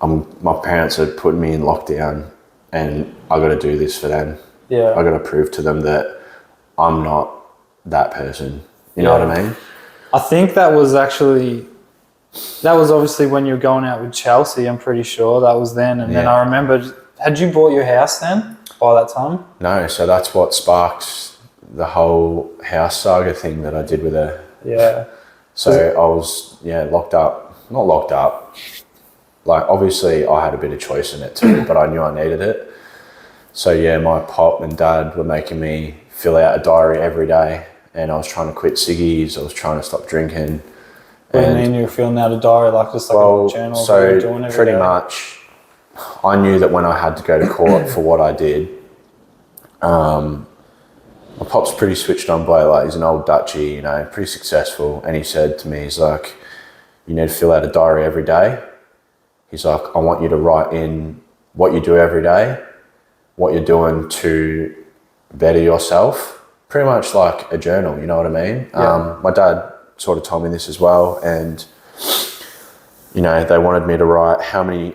My parents are putting me in lockdown, and I got to do this for them. Yeah. I got to prove to them that I'm not that person. You know what I mean? I think that was obviously when you were going out with Chelsea, I'm pretty sure that was then. And then I remember, had you bought your house then by that time? No, so that's what sparked the whole house saga thing that I did with her. Yeah. So I was, locked up. Not locked up. Like, obviously I had a bit of choice in it too, but I knew I needed it. So my pop and dad were making me fill out a diary every day, and I was trying to quit ciggies, I was trying to stop drinking. What do you mean you were filling out a diary, like just like a journal? So pretty much, I knew that when I had to go to court for what I did, my pop's pretty switched on bloke, like he's an old Dutchie, you know, pretty successful, and he said to me, he's like, you need to fill out a diary every day. He's like, I want you to write in what you do every day, what you're doing to better yourself. Pretty much like a journal, you know what I mean? Yeah. My dad sort of told me this as well, and you know, they wanted me to write how many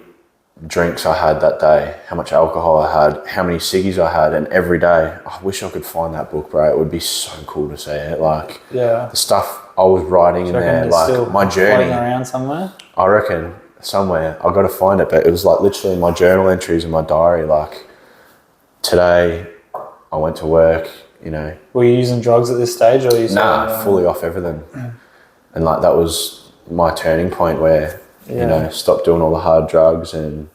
drinks I had that day, how much alcohol I had, how many ciggies I had, and every day. I wish I could find that book, bro. It would be so cool to see it. Like, the stuff I was writing in there, like my journey. Around somewhere? I reckon somewhere. I got to find it, but it was like literally my journal entries in my diary. Like, today I went to work. You know, were you using drugs at this stage, or were you? Nah, fully off everything. And like that was my turning point where, you know, stopped doing all the hard drugs and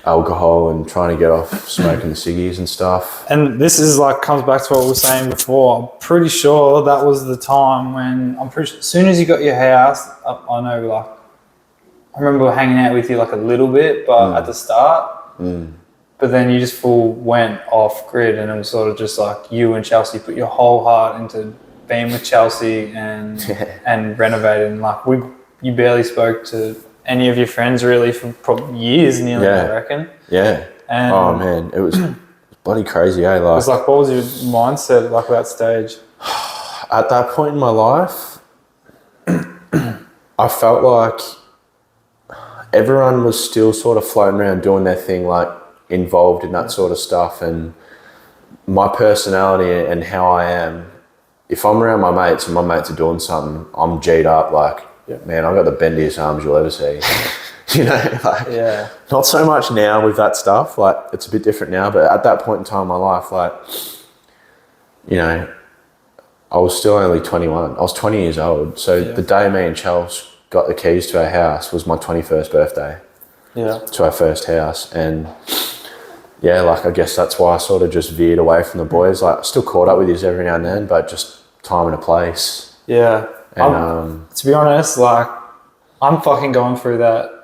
alcohol and trying to get off smoking the ciggies and stuff. And this is like, comes back to what we were saying before. I'm pretty sure that was the time when, as soon as you got your house, I know, like, I remember hanging out with you like a little bit, but at the start, but then you just full went off grid, and it was sort of just like you and Chelsea put your whole heart into being with Chelsea and renovating. Like you barely spoke to any of your friends really for probably years nearly, I reckon. Yeah. And oh man, it was bloody crazy, eh? Like, it was like, what was your mindset like at that stage? At that point in my life, I felt like everyone was still sort of floating around doing their thing, like involved in that sort of stuff. And my personality and how I am, if I'm around my mates and my mates are doing something, I'm G'd up, like, man, I've got the bendiest arms you'll ever see. You know, like, not so much now with that stuff. Like, it's a bit different now, but at that point in time in my life, like, you know, I was still only 21. I was 20 years old. So the day me and Chelsea got the keys to our house was my 21st birthday. Yeah. To our first house. And yeah, like, I guess that's why I sort of just veered away from the boys. Like, I still caught up with you every now and then, but just time and a place. Yeah. And to be honest, like, I'm fucking going through that.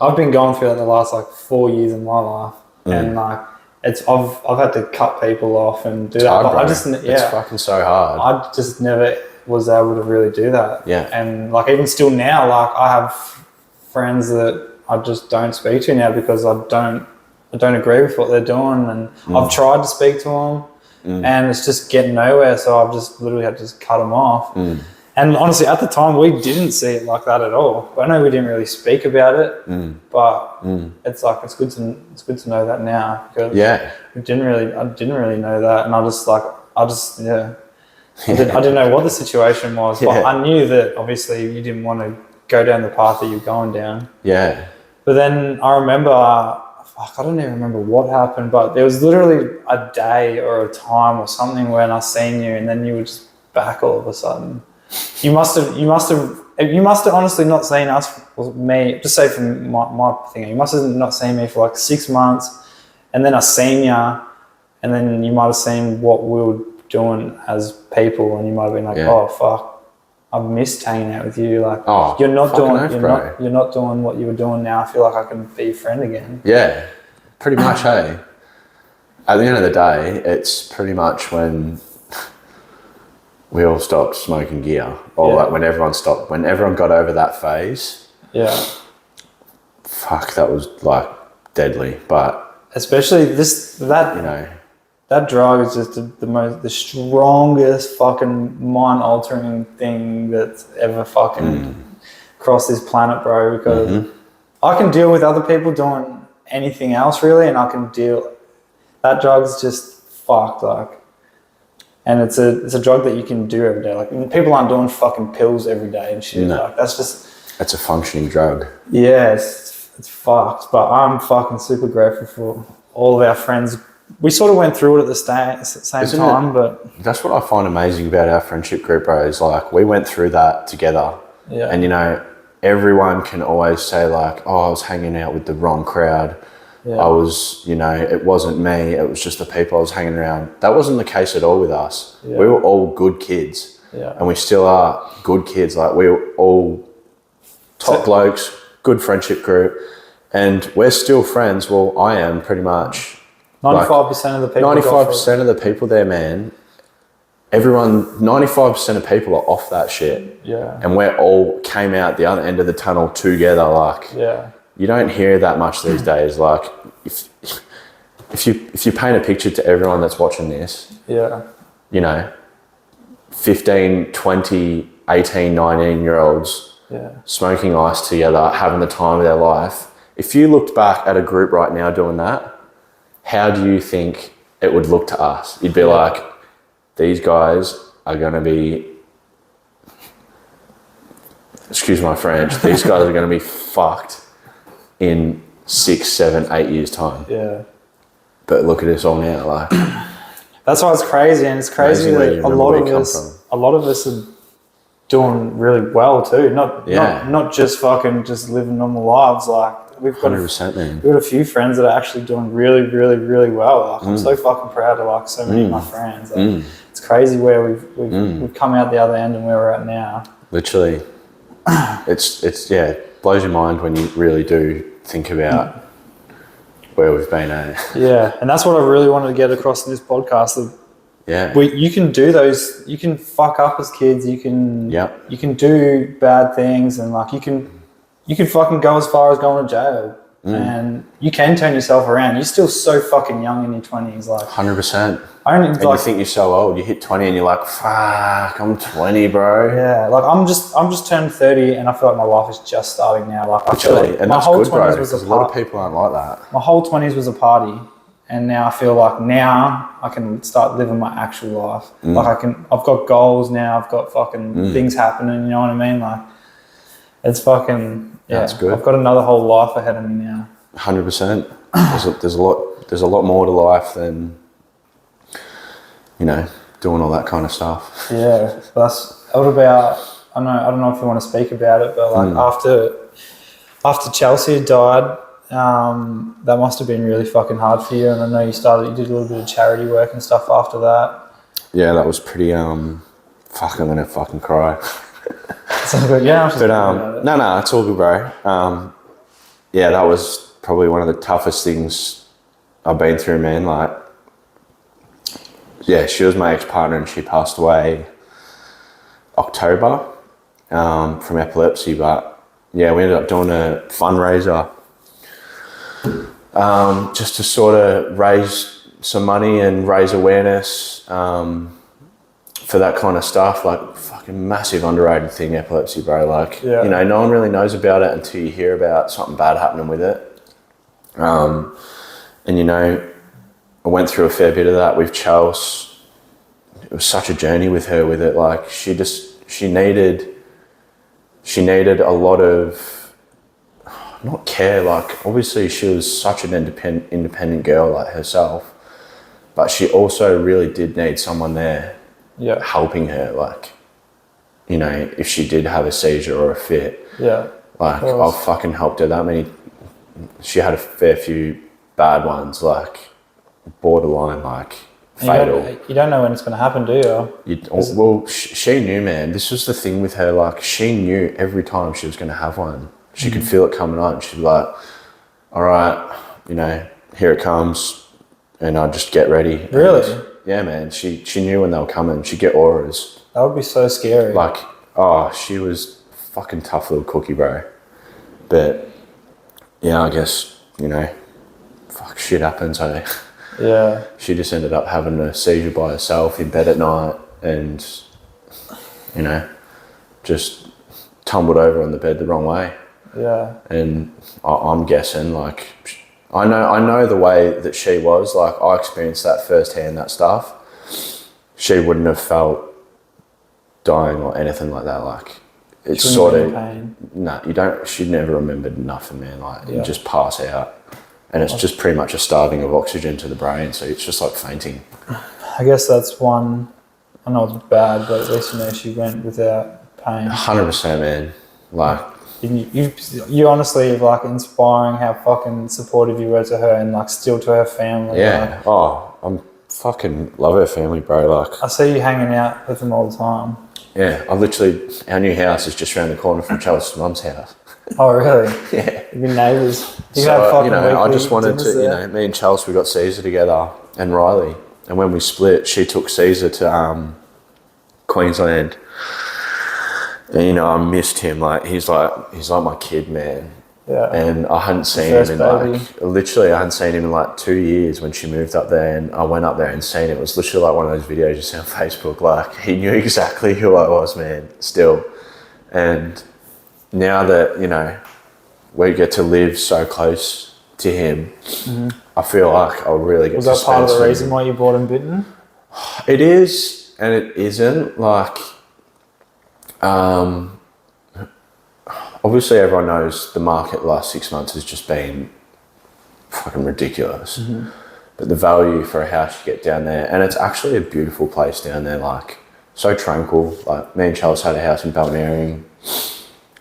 I've been going through that the last like 4 years in my life, and like I've had to cut people off and do that. Hard, but I just it's fucking so hard. I just never was able to really do that. Yeah. And like even still now, like I have friends that I just don't speak to now because I don't agree with what they're doing, and I've tried to speak to them, and it's just getting nowhere. So I've just literally had to just cut them off. And honestly, at the time, we didn't see it like that at all. I know we didn't really speak about it, but it's like it's good to know that now, because I didn't really know that, and I didn't know what the situation was, but I knew that obviously you didn't want to go down the path that you're going down. Yeah. But then I remember, I don't even remember what happened, but there was literally a day or a time or something when I seen you, and then you were just back all of a sudden. You must have honestly not seen us, or me, just say from my thing, you must have not seen me for like 6 months, and then I seen you, and then you might have seen what we were doing as people, and you might have been like, oh fuck, I've missed hanging out with you. Like, you're not doing what you were doing now. I feel like I can be your friend again. Yeah, pretty much. Hey, at the end of the day, it's pretty much when we all stopped smoking gear, or like when everyone got over that phase. Yeah. Fuck, that was like deadly. But especially that drug is just the strongest fucking mind altering thing that's ever fucking crossed this planet, bro. Because I can deal with other people doing anything else really, and that drug's just fucked, like. And it's a drug that you can do every day. Like, people aren't doing fucking pills every day and shit. No. Like, that's just... It's a functioning drug. Yeah, it's fucked. But I'm fucking super grateful for all of our friends. We sort of went through it at the same time, but... That's what I find amazing about our friendship group, bro, is like, we went through that together. Yeah. And, you know, everyone can always say like, oh, I was hanging out with the wrong crowd. Yeah. I was, you know, it wasn't me, it was just the people I was hanging around. That wasn't the case at all with us. Yeah. We were all good kids. Yeah. And we still are good kids. Like, we were all top blokes, good friendship group. And we're still friends. Well, I am pretty much. 95% of the people. 95% of the people there, man. 95% of people are off that shit. Yeah. And we all came out the other end of the tunnel together. Like, yeah. You don't hear that much these days. Like, if you paint a picture to everyone that's watching this, yeah, you know, 15, 20, 18, 19-year-olds smoking ice together, having the time of their life. If you looked back at a group right now doing that, how do you think it would look to us? You'd be like, these guys are going to be, excuse my French, these guys are going to be fucked in 6, 7, 8 years time. Yeah. But look at us all now, like. That's why it's crazy, and it's crazy that a lot of us doing really well too. Not just fucking just living normal lives. Like we've got 100%, man. We've got a few friends that are actually doing really, really, really well. Like I'm so fucking proud of like so many of my friends. Like, it's crazy where we've come out the other end and where we're at now. Literally, it's it blows your mind when you really do think about where we've been at. Yeah, and that's what I really wanted to get across in this podcast. You can do those. You can fuck up as kids. You can do bad things, and like you can fucking go as far as going to jail, and you can turn yourself around. You're still so fucking young in your 20s, like 100%. And you think you're so old. You hit 20 and you're like, fuck, I'm 20, bro. Yeah, like I'm just turned 30, and I feel like my life is just starting now. Like I feel like and my that's whole good, 20s bro, was a because a lot of people aren't like that. My whole 20s was a party. And now I feel like now I can start living my actual life. Like I've got goals now. I've got fucking things happening. You know what I mean? Like it's fucking, That's good. I've got another whole life ahead of me now. 100%. There's a lot more to life than, doing all that kind of stuff. Yeah. What about, I don't know if you want to speak about it, but like after Chelsea had died, that must have been really fucking hard for you, and I know you did a little bit of charity work and stuff after that. Yeah, that was pretty fuck, I'm gonna fucking cry. Yeah, no, it's all good, bro. Yeah, that was probably one of the toughest things I've been through, man. Like, yeah, she was my ex-partner and she passed away October from epilepsy, but yeah, we ended up doing a fundraiser just to sort of raise some money and raise awareness for that kind of stuff. Like, fucking massive underrated thing, epilepsy, bro. Like, no one really knows about it until you hear about something bad happening with it. And I went through a fair bit of that with Chelsea. It was such a journey with her with it. Like, she needed a lot of, not care, like obviously she was such an independent girl like herself, but she also really did need someone there helping her, like, if she did have a seizure or a fit. Like, I've fucking helped her that many. She had a fair few bad ones, like borderline, like fatal. You don't know when it's going to happen, do you? Well, she knew, man. This was the thing with her, like she knew every time she was going to have one. She could feel it coming on. She'd be like, all right, here it comes. And I'd just get ready. Really? Yeah, man. She knew when they were coming. She'd get auras. That would be so scary. Like, she was fucking tough little cookie, bro. But, yeah, I guess, fuck, shit happens, eh? Yeah. She just ended up having a seizure by herself in bed at night and, just tumbled over on the bed the wrong way. Yeah. And I'm guessing, like, I know the way that she was. Like, I experienced that firsthand, that stuff. She wouldn't have felt dying or anything like that. Like, it's sort of, you don't, she never remembered nothing, man. Like, you just pass out. And it's just pretty much a starving of oxygen to the brain. So it's just like fainting. I guess that's one, I know it's bad, but at least, she went without pain. 100%, man. Like, you honestly, like, inspiring how fucking supportive you were to her and, like, still to her family. Yeah. Like, I'm fucking love her family, bro. Like, I see you hanging out with them all the time. Yeah. Our new house is just around the corner from Chelsea's mum's house. Oh, really? Yeah. You've been neighbours. I just wanted to, me and Chelsea, we got Caesar together and Riley. And when we split, she took Caesar to Queensland. And, I missed him. Like, he's like my kid, man. Yeah. And I hadn't seen him in I hadn't seen him in like 2 years when she moved up there, and I went up there and seen him. It was literally like one of those videos you see on Facebook. Like, he knew exactly who I was, man, still. And now that, we get to live so close to him, I feel like I'll really get to spend. Was that part of the reason why you bought him bitten? It is, and it isn't. Like, obviously everyone knows the market the last 6 months has just been fucking ridiculous. But the value for a house you get down there, and it's actually a beautiful place down there. Like, so tranquil. Like me and Charles had a house in Balnearing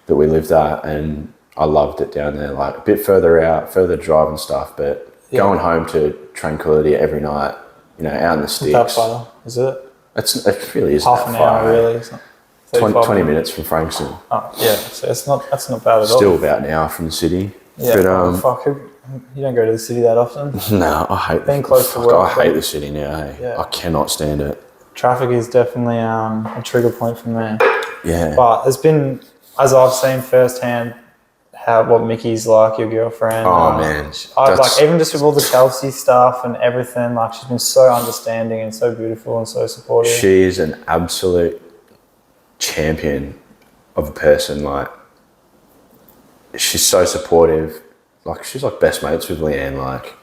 that we lived at, and I loved it down there. Like a bit further out, further drive and stuff, but going home to tranquility every night, you know, out in the sticks. That far, is it? It really is half an hour, really. It's not 20 minutes from Frankston. Oh, yeah. So that's not bad at all. Still about an hour from the city. Yeah. But, fuck, you don't go to the city that often. No, I hate being close to work. I hate the city now. Hey? Yeah. I cannot stand it. Traffic is definitely a trigger point for me. Yeah. But it's been, as I've seen firsthand, what Mickey's like, your girlfriend. Oh man, like even just with all the Chelsea stuff and everything, like she's been so understanding and so beautiful and so supportive. She's an absolute champion of a person. Like she's so supportive. Like she's like best mates with Leanne. Like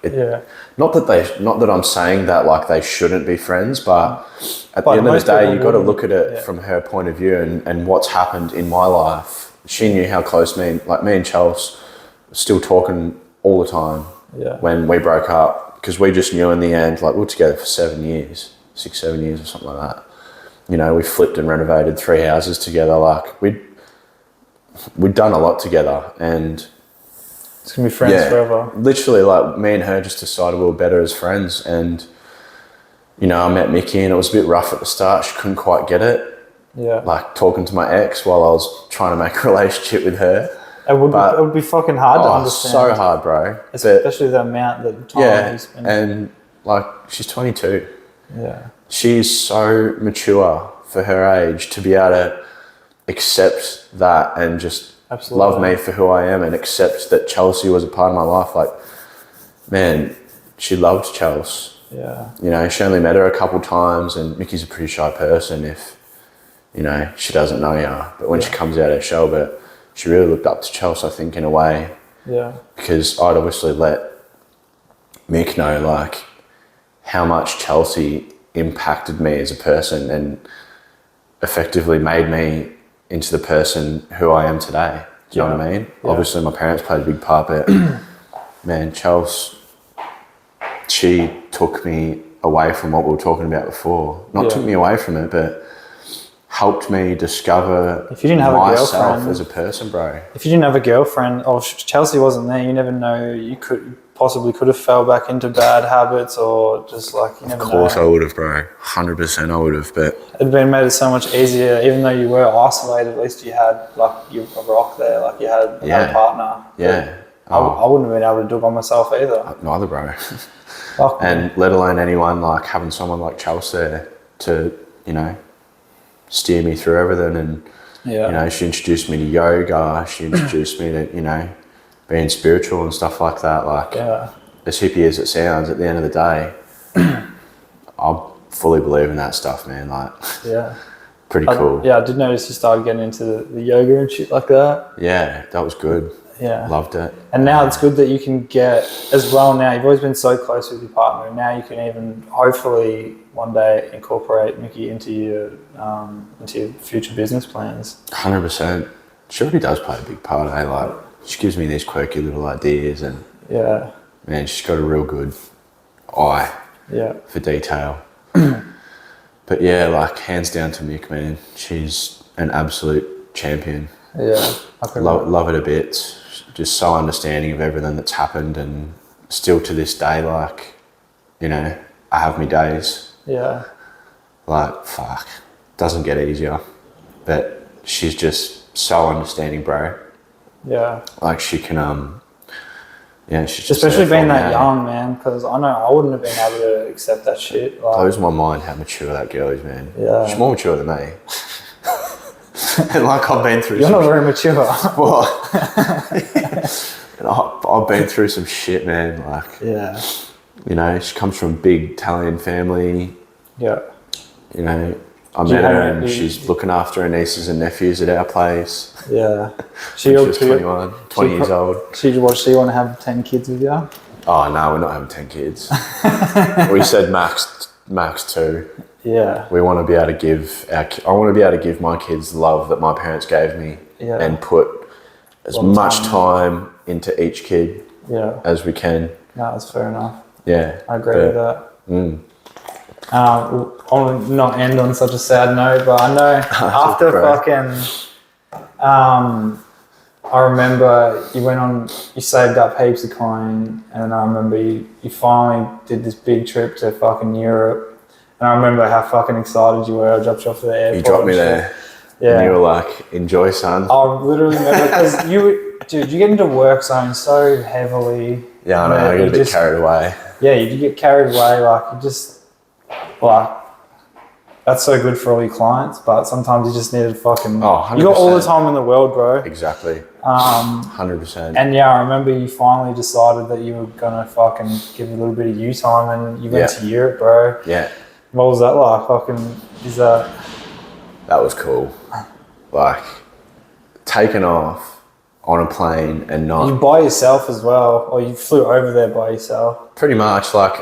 not that I'm saying that like they shouldn't be friends, but at the end of the day, you've got to look at it from her point of view and what's happened in my life. She knew how close me and Chelsea were still talking all the time when we broke up, because we just knew in the end, like we were together for 7 years, 6-7 years or something like that. You know, we flipped and renovated 3 houses together. Like we'd done a lot together, and it's gonna be friends forever. Literally, like me and her just decided we were better as friends. And you know, I met Mickey, and it was a bit rough at the start. She couldn't quite get it. Yeah. Like talking to my ex while I was trying to make a relationship with her. It would be fucking hard to understand. So hard, bro. Especially the amount that time you spend. And like she's 22. Yeah. She's so mature for her age to be able to accept that and just love me for who I am and accept that Chelsea was a part of my life. Like, man, she loved Chelsea. Yeah. You know, she only met her a couple times, and Mickey's a pretty shy person if, you know, she doesn't know you. But when she comes out her shell, but she really looked up to Chelsea, I think, in a way. Yeah. Because I'd obviously let Mick know, like, how much Chelsea impacted me as a person and effectively made me into the person who I am today. Do you know what I mean? Yeah. Obviously, my parents played a big part, but man, Chelsea, she took me away from what we were talking about before. Not took me away from it, but helped me discover myself as a person, bro. If you didn't have a girlfriend, or Chelsea wasn't there, you never know. You could have fell back into bad habits, or just like you never know. Of course, I would have, bro. 100%, I would have. But it'd been made it so much easier. Even though you were isolated, at least you had like a rock there. Like you had a partner. Yeah. I wouldn't have been able to do it by myself either. Neither, bro. And let alone anyone, like having someone like Chelsea there to, you know, steer me through everything. And you know, she introduced me to yoga, she introduced me to, you know, being spiritual and stuff like that. Like as hippie as it sounds, at the end of the day, I fully believe in that stuff, man. Like pretty cool. I did notice you started getting into the yoga and shit like that. Yeah, that was good. Yeah. Loved it. And now it's good that you can get as well now. You've always been so close with your partner, and now you can even hopefully one day incorporate Mickey into your future business plans. 100%. She already does play a big part, eh? Like she gives me these quirky little ideas, and man, she's got a real good eye for detail. But yeah, like hands down to Mick, man. She's an absolute champion. Yeah. Love it a bit. Just so understanding of everything that's happened, and still to this day, like, you know, I have my days. Yeah. Like, fuck. Doesn't get easier. But she's just so understanding, bro. Yeah. Like she can, she's just especially being that young, man, because I know I wouldn't have been able to accept that shit. Like, blows my mind how mature that girl is, man. Yeah. She's more mature than me. And like I've been through You're not very mature. Well, and I've been through some shit, man. Like, you know, she comes from a big Italian family. Yeah. You know, I met her and she's looking after her nieces and nephews at our place. Yeah. She was 21, 20 years old. She want to have 10 kids with you? Oh, no, we're not having 10 kids. We said max 2. Yeah. We want to be able to give I want to be able to give my kids the love that my parents gave me and put as much time into each kid as we can. No, that's fair enough. Yeah. I agree with that. I'll not end on such a sad note, but I know after I remember you saved up heaps of coin, and I remember you finally did this big trip to fucking Europe, and I remember how fucking excited you were. I dropped you off to the airport. You dropped me there. Yeah. And you were like, enjoy, son. I literally remember, because you get into work zone so heavily. Yeah, I know, I get a bit carried away. Yeah, you get carried away, like, you just, like, that's so good for all your clients, but sometimes you just needed fucking... Oh, 100%. You got all the time in the world, bro. Exactly. 100%. And yeah, I remember you finally decided that you were going to fucking give a little bit of you time, and you went to Europe, bro. Yeah. What was that like? That was cool. Like, taking off on a plane and not... You by yourself as well, or you flew over there by yourself? Pretty much. Like,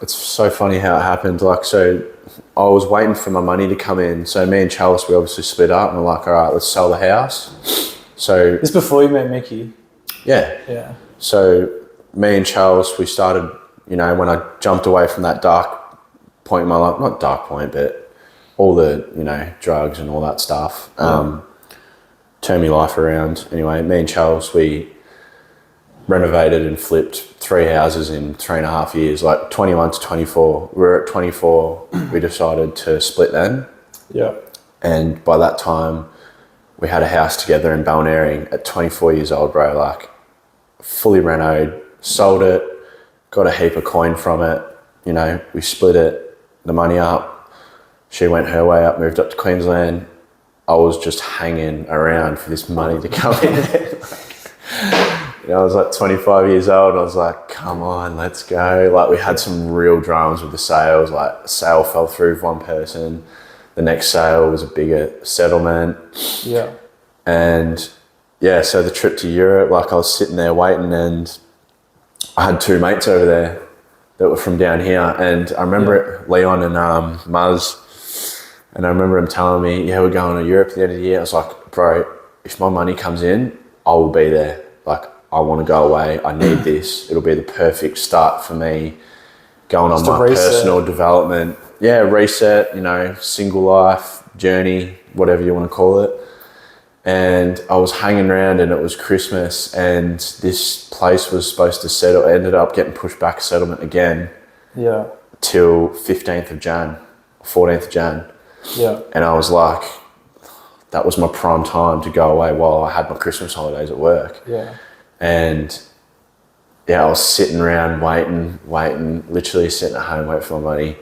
it's so funny how it happened. Like, so I was waiting for my money to come in. So me and Charles, we obviously split up, and we're like, all right, let's sell the house. So this before you met Mickey? Yeah. Yeah. So me and Charles, we started, when I jumped away from that dark point in my life, not dark point, but all the, drugs and all that stuff, turned my life around. Anyway, me and Charles, we renovated and flipped 3 houses in 3.5 years, like 21 to 24. We were at 24, we decided to split then. Yeah. And by that time, we had a house together in Balnearing at 24 years old, bro, like fully renoed, sold it, got a heap of coin from it, we split it, the money up. She went her way up, moved up to Queensland. I was just hanging around for this money to come in. I was like 25 years old. I was like, come on, let's go. Like, we had some real dramas with the sales. Like, a sale fell through with one person. The next sale was a bigger settlement. Yeah. And yeah, so the trip to Europe, like, I was sitting there waiting, and I had 2 mates over there that were from down here. And I remember Leon and Muzz. And I remember him telling me, we're going to Europe at the end of the year. I was like, bro, if my money comes in, I will be there. Like, I want to go away. I need this. It'll be the perfect start for me going on my personal development. Yeah, reset, single life, journey, whatever you want to call it. And I was hanging around, and it was Christmas, and this place was supposed to settle. It ended up getting pushed back a settlement again. Yeah. Till 15th of Jan, 14th of Jan. Yeah. And I was like, that was my prime time to go away while I had my Christmas holidays at work. Yeah. And I was sitting around waiting, literally sitting at home waiting for my money.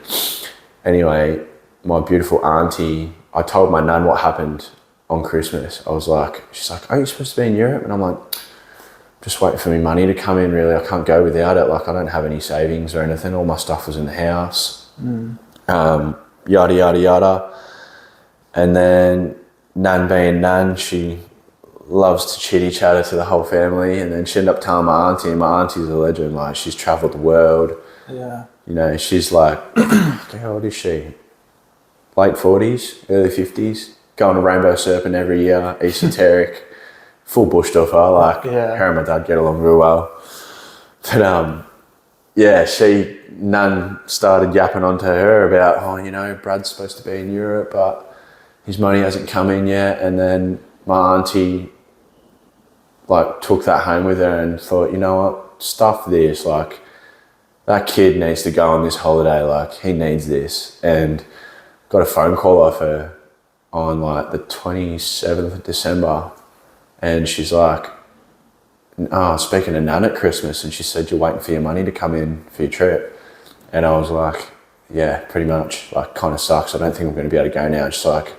Anyway, my beautiful auntie, I told my nan what happened on Christmas. I was like, she's like, are you supposed to be in Europe? And I'm like, just waiting for my money to come in, really. I can't go without it. Like, I don't have any savings or anything. All my stuff was in the house. Yada, yada, yada. And then Nan being Nan, she loves to chitty chatter to the whole family. And then she ended up telling my auntie, and my auntie's a legend. Like, she's travelled the world. Yeah. She's like, how old is she? Late 40s, early 50s, going to rainbow surfing every year, esoteric, full bush duffer. Like, her and my dad get along real well. But Nan started yapping onto her about, Brad's supposed to be in Europe, but his money hasn't come in yet. And then my auntie, like, took that home with her and thought, you know what, stuff this. Like, that kid needs to go on this holiday. Like, he needs this. And got a phone call off her on, like, the 27th of December. And she's like, speaking to Nan at Christmas, and she said, you're waiting for your money to come in for your trip. And I was like, yeah, pretty much. Like, kind of sucks. I don't think I'm going to be able to go now. She's like,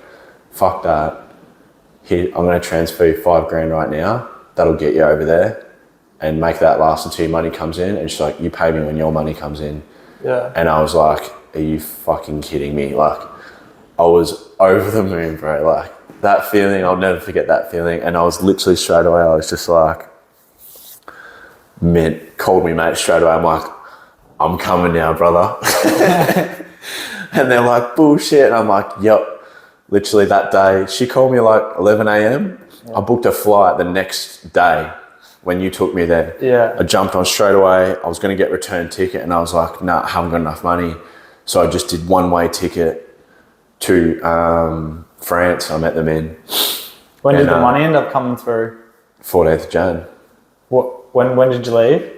fuck that. Here, I'm going to transfer you $5,000 right now. That'll get you over there and make that last until your money comes in. And she's like, you pay me when your money comes in. Yeah. And I was like, are you fucking kidding me? Like, I was over the moon, bro. Like, that feeling, I'll never forget that feeling. And I was literally straight away, I was just like, called me mate straight away. I'm like, I'm coming now, brother. And they're like, bullshit. And I'm like, yep. Literally that day, she called me like 11 a.m. Yeah. I booked a flight the next day when you took me there. Yeah. I jumped on straight away. I was going to get return ticket, and I was like, nah, I haven't got enough money. So I just did one-way ticket to France. I met them in. When did the money end up coming through? 14th of Jan. When did you leave?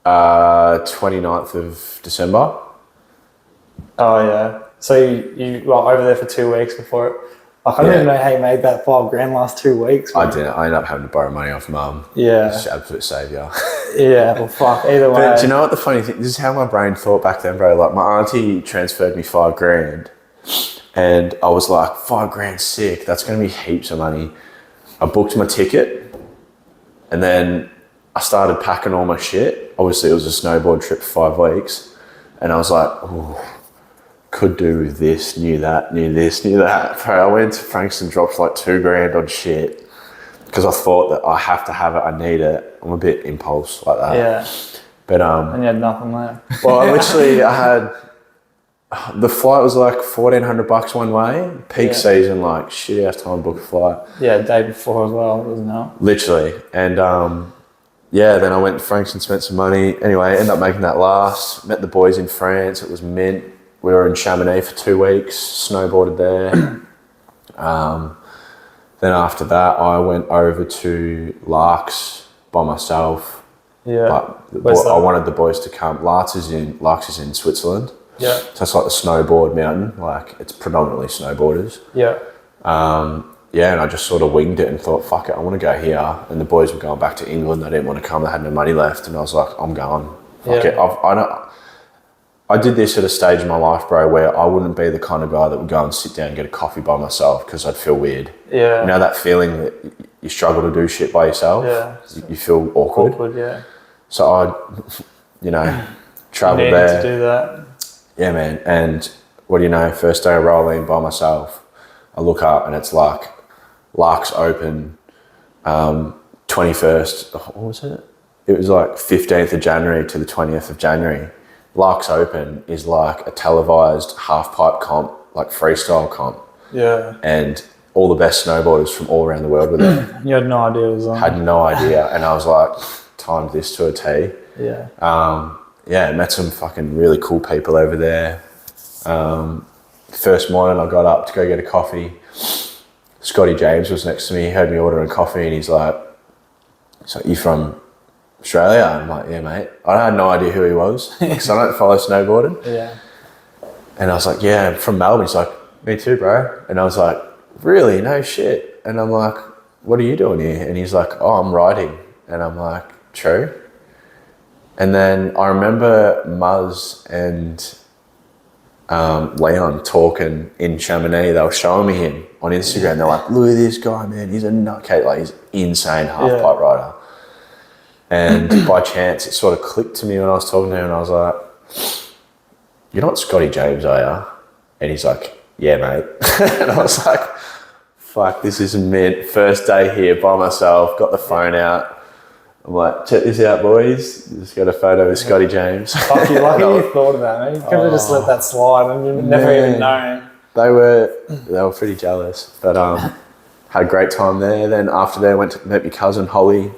29th of December. Oh yeah. So you were over there for 2 weeks before it. Like, I don't even know how you made that $5,000 last 2 weeks. I didn't. I ended up having to borrow money off Mum. Yeah. She's an absolute saviour. Yeah, well, fuck, either way. But do you know what the funny thing? This is how my brain thought back then, bro. Like, my auntie transferred me $5,000, and I was like, $5,000, sick. That's going to be heaps of money. I booked my ticket, and then I started packing all my shit. Obviously, it was a snowboard trip for 5 weeks, and I was like, ooh, could do this, knew that, knew this, knew that. Bro, I went to Frankston, dropped like $2,000 on shit because I thought that I have to have it, I need it. I'm a bit impulse like that. Yeah. But and you had nothing there. well, I had the flight was like $1,400 one way. Peak season, like shitty ass time to book a flight. Yeah, day before as well, wasn't it? Literally, and then I went to Frankston, spent some money. Anyway, ended up making that last. Met the boys in France. It was mint. We were in Chamonix for 2 weeks. Snowboarded there. Then after that, I went over to Larks by myself. Yeah. But I wanted the boys to come. Larks is in Switzerland. Yeah. So it's like the snowboard mountain. Like, it's predominantly snowboarders. Yeah. And I just sort of winged it and thought, fuck it, I want to go here. And the boys were going back to England. They didn't want to come. They had no money left. And I was like, I'm going. Fuck it. I did this at a stage in my life, bro, where I wouldn't be the kind of guy that would go and sit down and get a coffee by myself because I'd feel weird. Yeah. You know that feeling that you struggle to do shit by yourself? Yeah. You feel awkward. Yeah. So I, travelled there. To do that. Yeah, man. And what do you know, first day of rolling by myself, I look up and it's like Larks open 21st, what was it? It was like 15th of January to the 20th of January. Larks Open is like a televised half-pipe comp, like freestyle comp. Yeah. And all the best snowboarders from all around the world were there. You had no idea it was on. Had no idea. And I was like, timed this to a T. Yeah. Met some fucking really cool people over there. First morning I got up to go get a coffee. Scotty James was next to me. He heard me ordering coffee and he's like, you from Australia? I'm like, yeah, mate. I had no idea who he was because I don't follow snowboarding. Yeah. And I was like, yeah, I'm from Melbourne. He's like, me too, bro. And I was like, really? No shit. And I'm like, what are you doing here? And he's like, oh, I'm riding. And I'm like, true. And then I remember Muzz and Leon talking in Chamonix. They were showing me him on Instagram. They're like, look at this guy, man. He's a nutcase. Like, he's an insane half-pipe rider. And by chance, it sort of clicked to me when I was talking to him, and I was like, you're not Scotty James, are you? And he's like, yeah, mate. And I was like, fuck, this is mint. First day here by myself, got the phone out. I'm like, check this out, boys. Just got a photo with Scotty James. Fuck, you're lucky you thought of that, man. You could have just let that slide and you'd never even known. They were pretty jealous, but had a great time there. Then after that, I went to meet my cousin, Holly.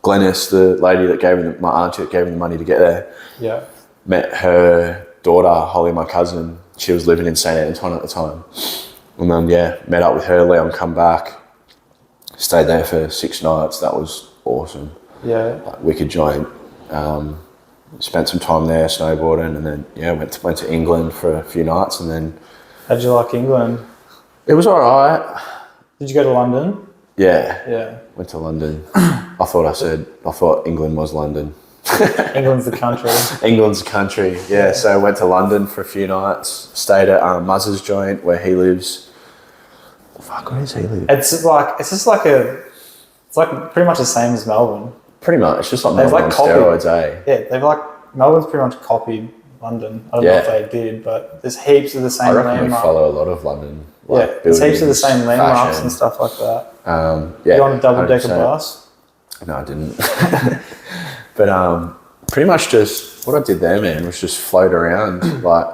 Glennis, the lady that gave me, my auntie that gave me the money to get there. Yeah. Met her daughter, Holly, my cousin. She was living in St. Anton at the time. And then, met up with her, Leon come back. Stayed there for 6 nights. That was awesome. Yeah. Like, wicked joint. Spent some time there snowboarding and then, went to England for a few nights and then... How'd you like England? It was all right. Did you go to London? Yeah. Yeah. Went to London. I thought England was London. England's the country. England's the country, yeah. So I went to London for a few nights, stayed at Muzz's joint where he lives. Fuck, where does he live? It's like pretty much the same as Melbourne. Pretty much, just like They've Melbourne on steroids, eh? Yeah, Melbourne's pretty much copied London. I don't know if they did, but there's heaps of the same landmarks. I reckon we follow a lot of London. Like there's heaps of the same landmarks and stuff like that. You on a double-decker bus? No, I didn't. But pretty much just what I did there, man, was just float around. Like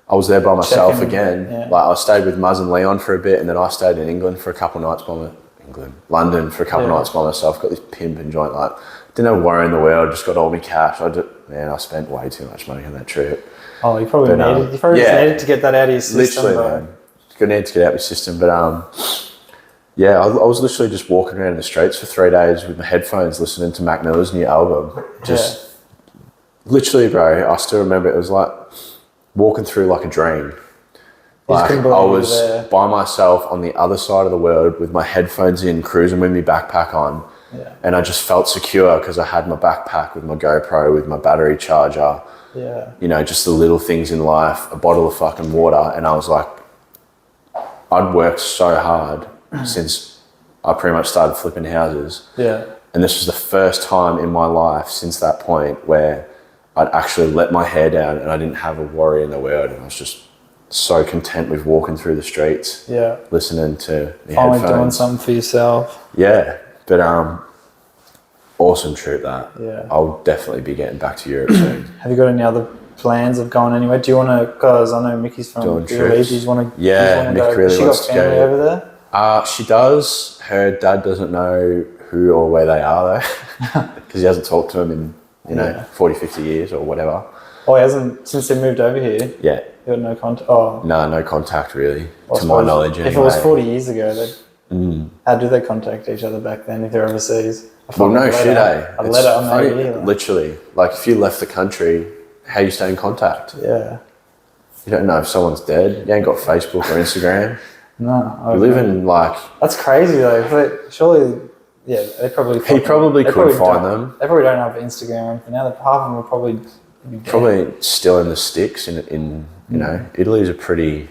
I was there by myself again. Yeah. Like I stayed with Muzz and Leon for a bit, and then I stayed in England for a couple of nights London for a couple of nights by myself. Got this pimping joint. Like didn't have a worry in the world. Just got all my cash. I spent way too much money on that trip. Oh, you probably just needed to get that out of your system. Literally, man. Gonna need to get out of your system. But yeah, I was literally just walking around in the streets for 3 days with my headphones, listening to Mac Miller's new album. Just literally, bro. I still remember it was like walking through like a dream. Like I was by myself on the other side of the world with my headphones in, cruising with my backpack on. Yeah. And I just felt secure because I had my backpack with my GoPro, with my battery charger. Yeah. You know, just the little things in life, a bottle of fucking water. And I was like, I'd worked so hard since I pretty much started flipping houses. Yeah. And this was the first time in my life since that point where I'd actually let my hair down and I didn't have a worry in the world. And I was just so content with walking through the streets. Yeah. Listening to the finally headphones. Doing something for yourself. Yeah. But awesome trip that. Yeah. I'll definitely be getting back to Europe soon. Have you got any other plans of going anywhere? Do you want to, because I know Mickey's from Italy, do you want to Mick really wants to go. Has she got family over there? She does. Her dad doesn't know who or where they are though, because he hasn't talked to them in 40, 50 years or whatever. Oh, he hasn't, since they moved over here? Yeah. You got no contact? Oh. No contact really, to my knowledge anyway. If it was 40 years ago, how do they contact each other back then if they're overseas? Well, no shit, eh? I'd let it, maybe. Literally, like if you left the country, how you stay in contact? Yeah. You don't know if someone's dead. You ain't got Facebook or Instagram. No. You live in like... That's crazy though. But surely, yeah, they probably... He probably could find them. They probably don't have Instagram or anything now. Half of them are probably... Probably still in the sticks in you know, Italy's a pretty...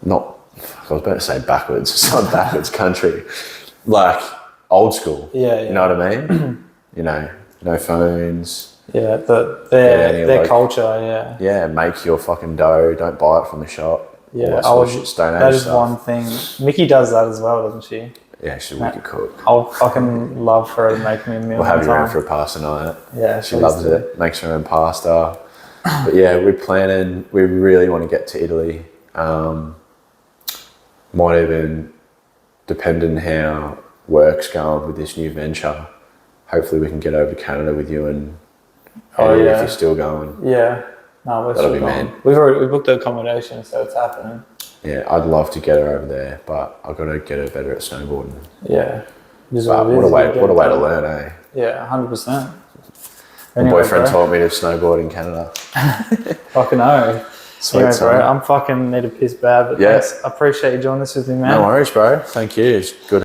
Not... I was about to say backwards. It's not a backwards country. Like, old school. Yeah. You know what I mean? You know, no phones. Yeah, their culture, yeah. Yeah, make your fucking dough. Don't buy it from the shop. Yeah, that is one thing. Mickey does that as well, doesn't she? Yeah, she's a wicked cook. I'll fucking love for her to make me a meal. We'll have you around for a pasta night. Yeah, she loves it. Makes her own pasta. But yeah, we're planning. We really want to get to Italy. Might even, depending how work's going with this new venture, hopefully we can get over to Canada with you and if you're still going. Yeah. No, we're that'll still be going. man. We booked the accommodation, so it's happening. Yeah, I'd love to get her over there, but I've got to get her better at snowboarding. Yeah. But what a way to learn, eh? Yeah, 100%. My boyfriend taught me to snowboard in Canada. Fucking know. Sweet, anyway, bro, I'm fucking need a piss bad, but thanks. I appreciate you doing this with me, man. No worries, bro. Thank you. It's good.